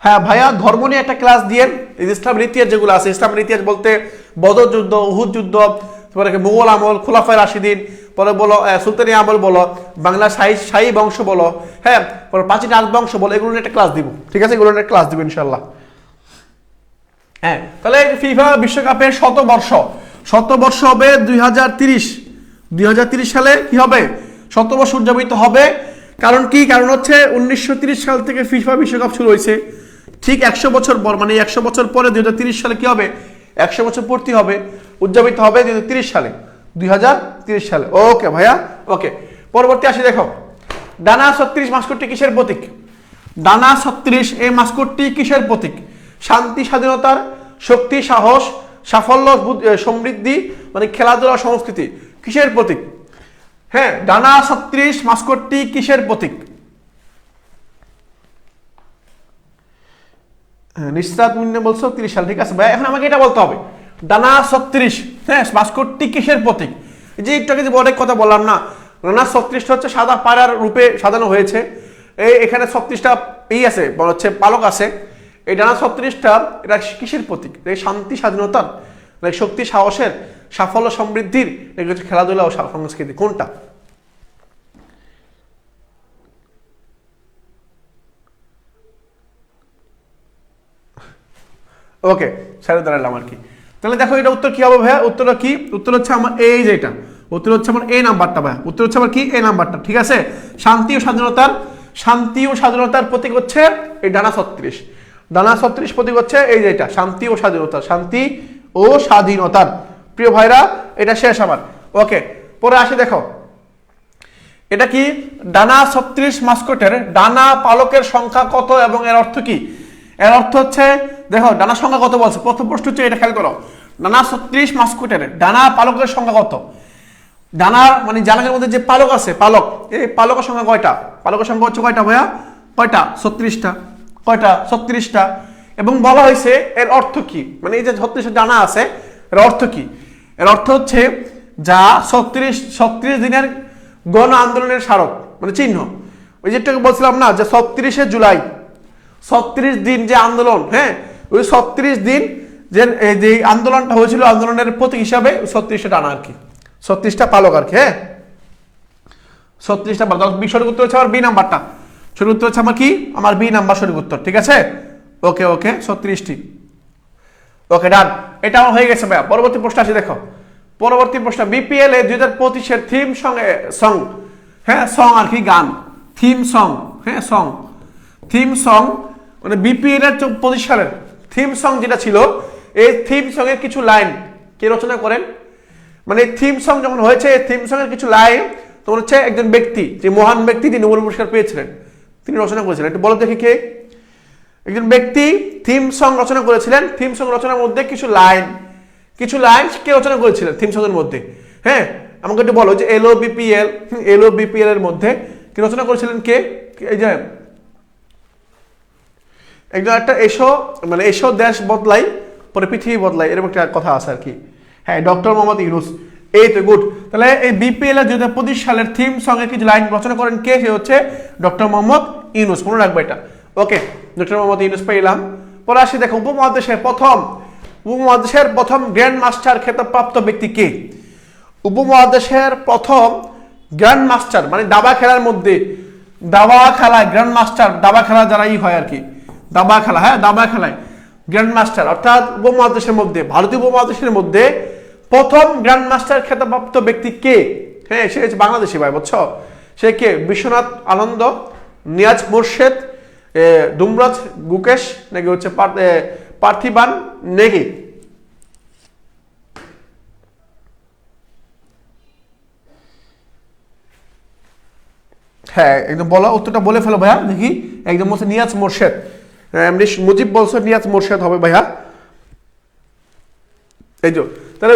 হ্যাঁ ভাইয়া, ধর্ম নিয়ে একটা ক্লাস দিয়ে, ইসলামের ইতিহাস যেগুলো আছে, ইসলামের ইতিহাস বলতে বদর যুদ্ধ, উহুদ যুদ্ধ, তারপরে মুঘল আমল, খোলাফায়ে রাশিদিন, পরে বলো সুলতানি আমল বলো, বাংলা শাহী বংশ বলো, হ্যাঁ পরে প্রাচীন রাজবংশ বলো, এগুলো নিয়ে একটা ক্লাস দিব, ঠিক আছে? এগুলো নিয়ে একটা ক্লাস দিব ইনশাল্লাহ। হ্যাঁ, তাহলে ফিফা বিশ্বকাপের শতবর্ষ হবে 2030 সালে কি হবে, শতবর্ষ উদযাপিত হবে। কারণ কি, কারণ হচ্ছে 1930 সাল থেকে ফিফা বিশ্বকাপ শুরু হয়েছে, ঠিক 100 বছর পর, মানে 100 বছর পরে 2030 সালে কি হবে, 100 বছর পূর্তি হবে, উদযাপিত হবে 2030 সালে, 2030 সালে। ওকে ভাইয়া, ওকে। পরবর্তী আসি দেখো, ডানা 36 মাস্কটটি কিসের প্রতীক? ডানা 36 এই মাস্কটটি কিসের প্রতীক? শান্তি, স্বাধীনতার, শক্তি, সাহস, সাফল্য, সমৃদ্ধি, মানে খেলাধুলা, সংস্কৃতি, কিসের প্রতীক? হ্যাঁ, ডানা 36 মাস্কটটি কিসের প্রতীক? নিশরাত মুন্নে বলছো 30 সাল, ঠিক আছে ভাই। এখন আমাকে এটা বলতে হবে, ডানা 36 হ্যাঁ মাস্কটটি কিসের প্রতীক? যে একটু আগে যে অনেক কথা বললাম না, ডানা 36টা হচ্ছে সাদা পায়রার রূপে সাজানো হয়েছে, এখানে 36টা আছে বলা হচ্ছে পালক আছে, এই ডানা 36টা এটা কিসের প্রতীক? শান্তি, স্বাধীনতার, শক্তি, সাহসের, সাফল্য, সমৃদ্ধির, এগুলো হচ্ছে খেলাধুলা ও সংস্কৃতি, কোনটা? ওকে, সাইডে দাঁড়ালাম আর কি। তাহলে দেখো এটা উত্তর কি হবে ভাইয়া, উত্তরটা কি? উত্তর হচ্ছে আমার এই যেটা, উত্তর হচ্ছে আমার এই নাম্বারটা ভাইয়া, উত্তর হচ্ছে আমার কি, এই নাম্বারটা, ঠিক আছে? শান্তি ও স্বাধীনতার প্রতীক হচ্ছে এই ডানা 36, ডানা 36 প্রতীক হচ্ছে এই যেটা, শান্তি ও স্বাধীনতা, শান্তি ও স্বাধীনতার। প্রিয় ভাইরা, এটা শেষ আমার। ওকে, পরে আসি দেখো, এটা কি, ডানা 36 মাস্কটের ডানা পালকের সংখ্যা কত এবং এর অর্থ কি? এর অর্থ হচ্ছে, দেখো ডানা সংখ্যা কত বলছে, প্রথম প্রশ্ন হচ্ছে এটা, খেয়াল করো, ডানা 36 মাস্কটের ডানা পালকের সংখ্যা কত? ডানার মানে জানাকের মধ্যে যে পালক আছে, পালক, এই পালকের সংখ্যা কয়টা? পালকের সংখ্যা হচ্ছে কয়টা ভাইয়া, কয়টা? 36টা। কয়টা? 36টা। এবং বলা হয়েছে এর অর্থ কি, মানে এই যে 36টা ডানা আছে, এর অর্থ কি? এর অর্থ হচ্ছে যা 36 দিনের গণ আন্দোলনের স্মারক, মানে চিহ্ন। ওই যেটা বলছিলাম না যে 36শে জুলাই, 36 দিন যে আন্দোলন, হ্যাঁ ওই 36 দিন যে আন্দোলনটা হয়েছিল, আন্দোলনের প্রতীক হিসাবে 36টা ডানা আর কি, 36টা পালক আর কি। হ্যাঁ, 36টা পালক। সঠিক উত্তর হচ্ছে আমার বি নাম্বারটা, সঠিক উত্তর হচ্ছে আমার কি, আমার বি নাম্বার সঠিক উত্তর, ঠিক আছে? ওকে ওকে, 36টি। ওকে, ডান, এটা আমার হয়ে গেছে ভাইয়া। পরবর্তী প্রশ্ন আসি দেখো, পরবর্তী প্রশ্ন, বিপিএল এ 2025-এর থিম সং, হ্যাঁ সং আর কি, গান, থিম সং, হ্যাঁ সং, থিম সং, মানে বিপিএল এর 25 সালের থিম সং যেটা ছিল, এই থিম সং এর কিছু লাইন কে রচনা করেন? মানে থিম সং যখন হয়েছে, থিম সং এর কিছু লাইন তখন হচ্ছে একজন ব্যক্তি, যে মহান ব্যক্তি, যিনি নোবেল পুরস্কার পেয়েছিলেন, তিনি রচনা করেছিলেন। একটু বলো দেখি কে? একজন ব্যক্তি থিম সং রচনা করেছিলেন। থিম সং রচনার মধ্যে কিছু লাইন কে রচনা করেছিলেন থিম সং এর মধ্যে? হ্যাঁ, আমাকে একটু বলো যে এলও বিপিএল এর মধ্যে কি রচনা করেছিলেন কে? এই যে একজন একটা এসো দেশ বদলাই পরে পৃথিবী বদলাই, এরকম একটা কথা আছে আর কি। হ্যাঁ, ডক্টর মোহাম্মদ ইউনূস। এই তো গুড। তাহলে এই বিপিএল এর 2025 সালের থিম সং এর কিছু লাইন রচনা করেন কে? সে হচ্ছে ডক্টর মোহাম্মদ ইউনূস, মনে রাখবে এটা। ওকে, ডক্টর মোহাম্মদ ইউনূস পেলাম। পরে আসি দেখো, উপমহাদেশের প্রথম গ্র্যান্ড মাস্টার খেতাবপ্রাপ্ত ব্যক্তি কে? উপমহাদেশের প্রথম গ্র্যান্ড মাস্টার, মানে দাবা খেলার মধ্যে, দাবা খেলায় গ্র্যান্ড মাস্টার, দাবা খেলা যারা হয় আর কি, দাবা খেলা, হ্যাঁ দাবা খেলায় গ্র্যান্ড মাস্টার, অর্থাৎ উপমহাদেশের মধ্যে, ভারতীয় উপমহাদেশের মধ্যে প্রথম গ্র্যান্ড মাস্টার খেতাবপ্রাপ্ত ব্যক্তি কে? হ্যাঁ, সে হচ্ছে বাংলাদেশি ভাই, বুঝছো? সে কে? বিশ্বনাথ আনন্দ, নিয়াজ মোর্শেদ, ডুমরাজ গুকেশ, নাকি হচ্ছে পার্থিবান নেগি? হ্যাঁ একদম বলো, উত্তরটা বলে ফেলো ভাইয়া দেখি। একদম বলছে নিয়াজ মোর্শেদ। এমনি মুজিব বলছো নিয়াজ মোর্শেদ হবে ভাইয়া। এই যে তাহলে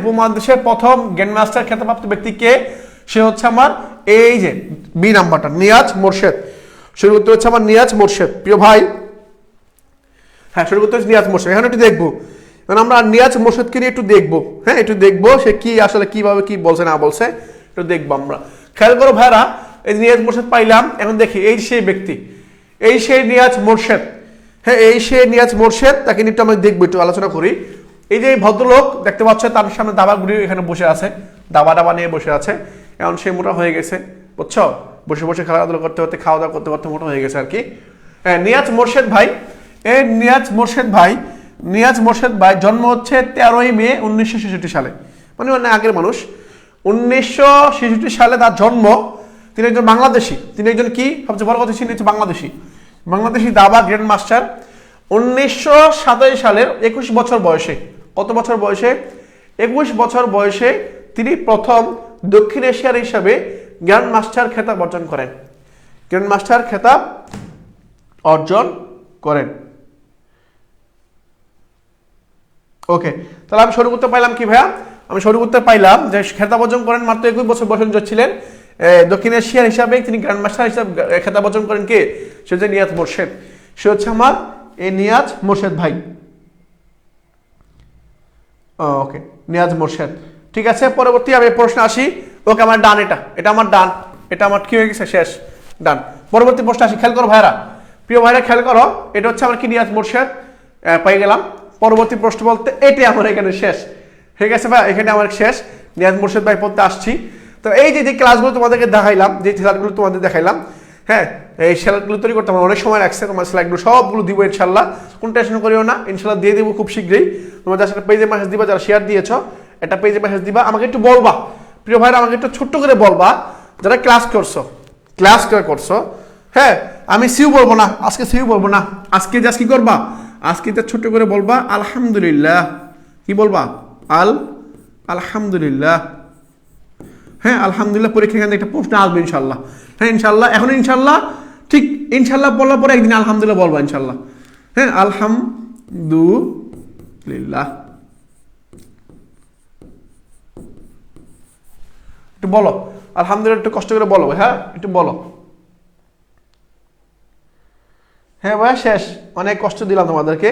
উপমহাদেশে প্রথম গ্র্যান্ডমাস্টার খেতাবপ্রাপ্ত ব্যক্তি কে? সে হচ্ছে আমার এই যে বি নাম্বারটা, নিয়াজ মোর্শেদ। শুরু করতে হচ্ছে আমার নিয়াজ মোর্শেদ, প্রিয় ভাই। হ্যাঁ শুরু করতে হচ্ছে নিয়াজ মোর্শেদ। এখন একটু দেখবো, কারণ আমরা নিয়াজ মোর্শেদকে নিয়ে একটু দেখবো। হ্যাঁ একটু দেখবো সে কি আসলে কিভাবে কি বলছে না বলছে, একটু দেখবো আমরা। খেয়াল করো ভাইরা, এই নিয়াজ মোর্শেদ পাইলাম। এখন দেখি এই সেই ব্যক্তি, এই সেই নিয়াজ মোর্শেদ। হ্যাঁ এই সে নিয়াজ মোর্শেদ, তাকে নিয়ে একটু আমরা দেখবো, একটু আলোচনা করি। এই যে ভদ্রলোক দেখতে পাচ্ছ, তার সামনে দাবা গুড়ি এখানে বসে আছে, দাবা নিয়ে বসে আছে। এখন সে মোটা হয়ে গেছে, বুঝছো? বসে বসে খেলাধুলা করতে করতে, খাওয়া দাওয়া করতে করতে মোটা হয়ে গেছে আর কি। হ্যাঁ নিয়াজ মোর্শেদ ভাই, এই নিয়াজ মোর্শেদ ভাই জন্ম হচ্ছে 13ই মে 1966 সালে, মানে আগের মানুষ। 1966 সালে তার জন্ম। তিনি একজন বাংলাদেশি। তিনি একজন কি সবচেয়ে বড় কথা, তিনি হচ্ছে বাংলাদেশি দাবা গ্র্যান্ড মাস্টার। 1927 সালের 21 বছর বয়সে, কত বছর বয়সে? 21 বছর বয়সে তিনি প্রথম দক্ষিণ এশিয়ার হিসাবে গ্র্যান্ড মাস্টার খেতাব অর্জন করেন। ওকে, তাহলে আমি শুরু করতে পাইলাম কি ভাইয়া? আমি শুরু করতে পাইলাম যে খেতাব অর্জন করেন মাত্র 21 বছর বয়সে ছিলেন। দক্ষিণ এশিয়ার হিসাবে তিনি গ্র্যান্ড মাস্টার হিসাবে খেতাব অর্জন করেন কে? সে হচ্ছে নিয়াজ মোর্শেদ। সে হচ্ছে আমার এই নিয়াজ মোর্শেদ ভাই। ওকে নিয়াজ মোর্শেদ, ঠিক আছে। পরবর্তী আমি প্রশ্ন আসি। ওকে আমার ডান, এটা আমার ডান, এটা আমার কি হয়ে গেছে? শেষ, ডান। পরবর্তী প্রশ্ন আসি, খেয়াল করো ভাইরা, প্রিয় ভাইরা খেয়াল করো। এটা হচ্ছে আমার কি? নিয়াজ মোর্শেদ পেয়ে গেলাম। পরবর্তী প্রশ্ন বলতে এটাই আমার এখানে শেষ হয়ে গেছে ভাই, এখানে আমার শেষ। নিয়াজ মোর্শেদ ভাই পড়তে আসছি। তো এই যে ক্লাসগুলো তোমাদেরকে দেখাইলাম, যে স্লাইডগুলো তোমাদের দেখাইলাম, হ্যাঁ এই স্লাইডগুলো তৈরি করতে আমার অনেক সময় লাগছে। তোমার স্লাইডগুলো সবগুলো দিব ইনশাল্লাহ, কোনো টেনশন করিও না, ইনশাল্লাহ দিয়ে দেবো খুব শীঘ্রই। তোমরা যার সাথে পেজে মেসেজ দিবা, যারা শেয়ার দিয়েছ, একটা পেজে মেসেজ দিবা, আমাকে একটু বলবা প্রিয় ভাইরা, আমাকে একটু ছোট্ট করে বলবা যারা ক্লাস করছো। হ্যাঁ আমি সিউ বলবো না, আজকে জাস্ট কি করবা? আজকে ছোট্ট করে বলবা আলহামদুলিল্লাহ। কি বলবা? আলহামদুলিল্লাহ। হ্যাঁ আলহামদুলিল্লাহ। পরীক্ষা এখান থেকে একটা প্রশ্ন আসবে ইনশাল্লাহ। হ্যাঁ ইনশাল্লাহ, এখন ইনশাল্লাহ ঠিক ইনশাল্লাহ বলার পরে একদিন আলহামদুলিল্লাহ বলবা ইনশাল্লাহ। হ্যাঁ আলহামদুলিল্লাহ একটু বলো, আলহামদুলিল্লাহ একটু কষ্ট করে বলো। হ্যাঁ একটু বলো। হ্যাঁ ভাই শেষ, অনেক কষ্ট দিলাম তোমাদেরকে।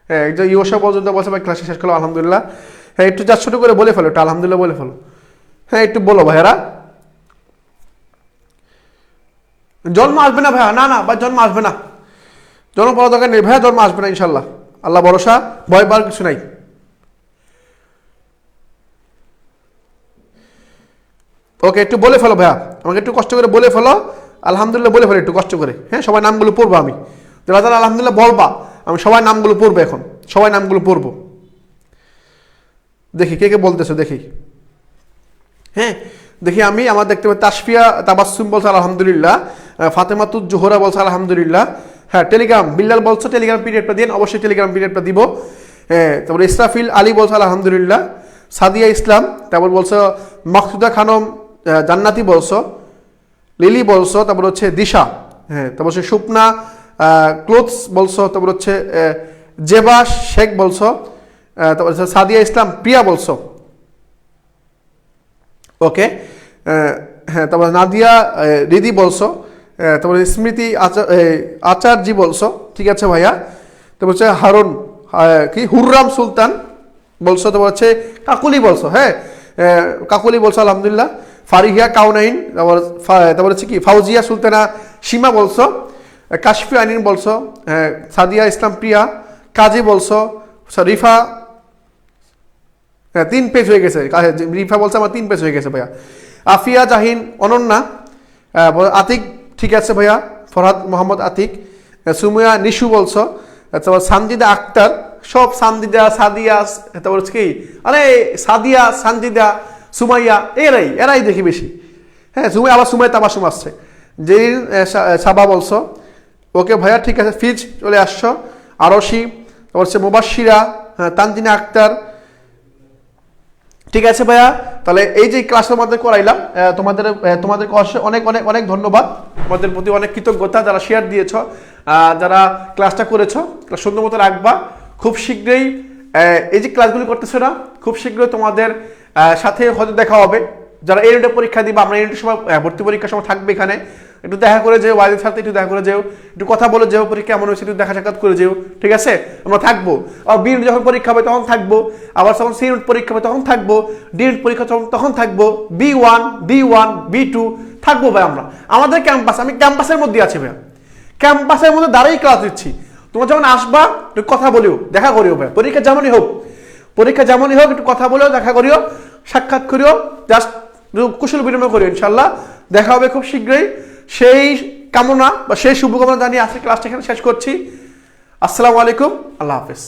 হ্যাঁ একজন ইউসা পর্যন্ত বলছে ভাই ক্লাস শেষ করলো আলহামদুলিল্লাহ। হ্যাঁ একটু যা ছোট করে বলে ফেলো, একটু আলহামদুলিল্লাহ বলে ফেলো। হ্যাঁ একটু বলো ভাইয়ারা। জন্ম আসবে না ভাইয়া, না ভাই জন্ম আসবে না, জন্ম পড়া দরকার নেই ভাইয়া, জন্ম আসবে না ইনশাল্লাহ, আল্লাহ ভরসা, ভয় পাওয়ার কিছু নাই। ওকে একটু বলে ফেলো ভাইয়া, আমাকে একটু কষ্ট করে বলে ফেলো, আলহামদুলিল্লাহ বলে ফেলো একটু কষ্ট করে। হ্যাঁ সবাই নামগুলো পড়বো, আমি যারা আলহামদুলিল্লাহ বলবা, আমি সবাই নামগুলো পড়বো, এখন সবাই নামগুলো পড়বো। দেখি কে বলতেছো দেখি। হ্যাঁ দেখি আমি, আমার দেখতে পাই তাসফিয়া তাবাসসুম বলছে আলহামদুলিল্লাহ, ফাতেমাতুজ জোহরা বলছে আলহামদুলিল্লাহ। হ্যাঁ টেলিগ্রাম বিল্লাল বলছো, টেলিগ্রাম পিরিয়ডটা দিন, অবশ্যই টেলিগ্রাম পিরিয়ডটা দিব। হ্যাঁ তারপরে ইসরাফিল আলী বলছে আলহামদুলিল্লাহ। সাদিয়া ইসলাম, তারপর বলছো মাকসুদা খানম জান্নাতি বলছো, লিলি বলছো, তারপর হচ্ছে দিশা, হ্যাঁ তারপর হচ্ছে সুপনা ক্লোথস বলছো, তারপর হচ্ছে জেবা শেখ বলছো, তারপর হচ্ছে সাদিয়া ইসলাম প্রিয়া বলছো। ওকে হ্যাঁ তারপর নাদিয়া রিদি বলছো, তারপরে স্মৃতি আচার্যি বলছো, ঠিক আছে ভাইয়া। তারপর হচ্ছে হারুন কি হুররাম সুলতান বলছো, তারপর হচ্ছে কাকুলি বলছো, হ্যাঁ কাকুলি বলছো আলহামদুলিল্লাহ। ফারিহিয়া কাউনাইন, তারপর হচ্ছে কি ফাউজিয়া সুলতানা সীমা বলছো, কাশফি আইনিন বলছো, সাদিয়া ইসলাম প্রিয়া কাজী বলছো, রিফা, হ্যাঁ 3 পেজ হয়ে গেছে, রিফা বলছে আমার 3 পেজ হয়ে গেছে ভাইয়া। আফিয়া জাহিন অনন্যা, আতিক, ঠিক আছে ভাইয়া, ফরহাদ মোহাম্মদ আতিক, সুমিয়া নিশু বলছো, তারপর সানজিদা আক্তার, সব সানজিদা সাদিয়া, তারপর হচ্ছে কি আরে সাদিয়া সানজিদা সুমাইয়া, এরাই দেখি বেশি। হ্যাঁ, সুমাইয়া তাবাসুম আসছে, জেরিন সাবা বলছো, ওকে ভাইয়া ঠিক আছে। ফিজ চলে আসছো, আরশি, তারপর হচ্ছে মুবাশশিরা, হ্যাঁ, তানজিনা আক্তার, ঠিক আছে ভাইয়া। তাহলে এই যে ক্লাসের মধ্যে করাইলাম, তোমাদের অনেক অনেক অনেক ধন্যবাদ, তোমাদের প্রতি অনেক কৃতজ্ঞতা যারা শেয়ার দিয়েছ, যারা ক্লাসটা করেছ। সুন্দর মতো রাখবা। খুব শীঘ্রই এই যে ক্লাসগুলি করতেছো না, খুব শীঘ্রই তোমাদের সাথে হয়তো দেখা হবে। যারা এই ইউনিটের পরীক্ষা দিবা, আমরা ইউনিটের সময় ভর্তি পরীক্ষার সময় থাকবে এখানে, একটু দেখা করে যেও, ওয়াইদের সাথে একটু দেখা করে যেও, একটু কথা বলে যেও, পরীক্ষা এমন হয়েছে একটু দেখা সাক্ষাৎ করে যেও, ঠিক আছে? আমরা থাকবো। আর বি ইউনিট যখন পরীক্ষা হবে তখন থাকবো, আবার যখন সি ইউনিট পরীক্ষা হবে তখন থাকবো, ডি ইউনিট পরীক্ষা তখন থাকবো, B1, B1, B2 থাকবো ভাই আমরা। আমাদের ক্যাম্পাস, আমি ক্যাম্পাসের মধ্যে আছি ভাই, ক্যাম্পাসের মধ্যে দাঁড়াই ক্লাস দিচ্ছি। তোমরা যখন আসবা একটু কথা বলিও, দেখা করিও ভাই, পরীক্ষা যেমনই হোক একটু কথা বলিও, দেখা করিও, সাক্ষাৎ করিও, জাস্ট কুশল বিনিময় করিও। ইনশাল্লাহ দেখা হবে খুব শীঘ্রই। সেই কামনা বা সেই শুভকামনা জানিয়ে আজকে ক্লাসটা এখানে শেষ করছি। আসসালামু আলাইকুম, আল্লাহ হাফেজ।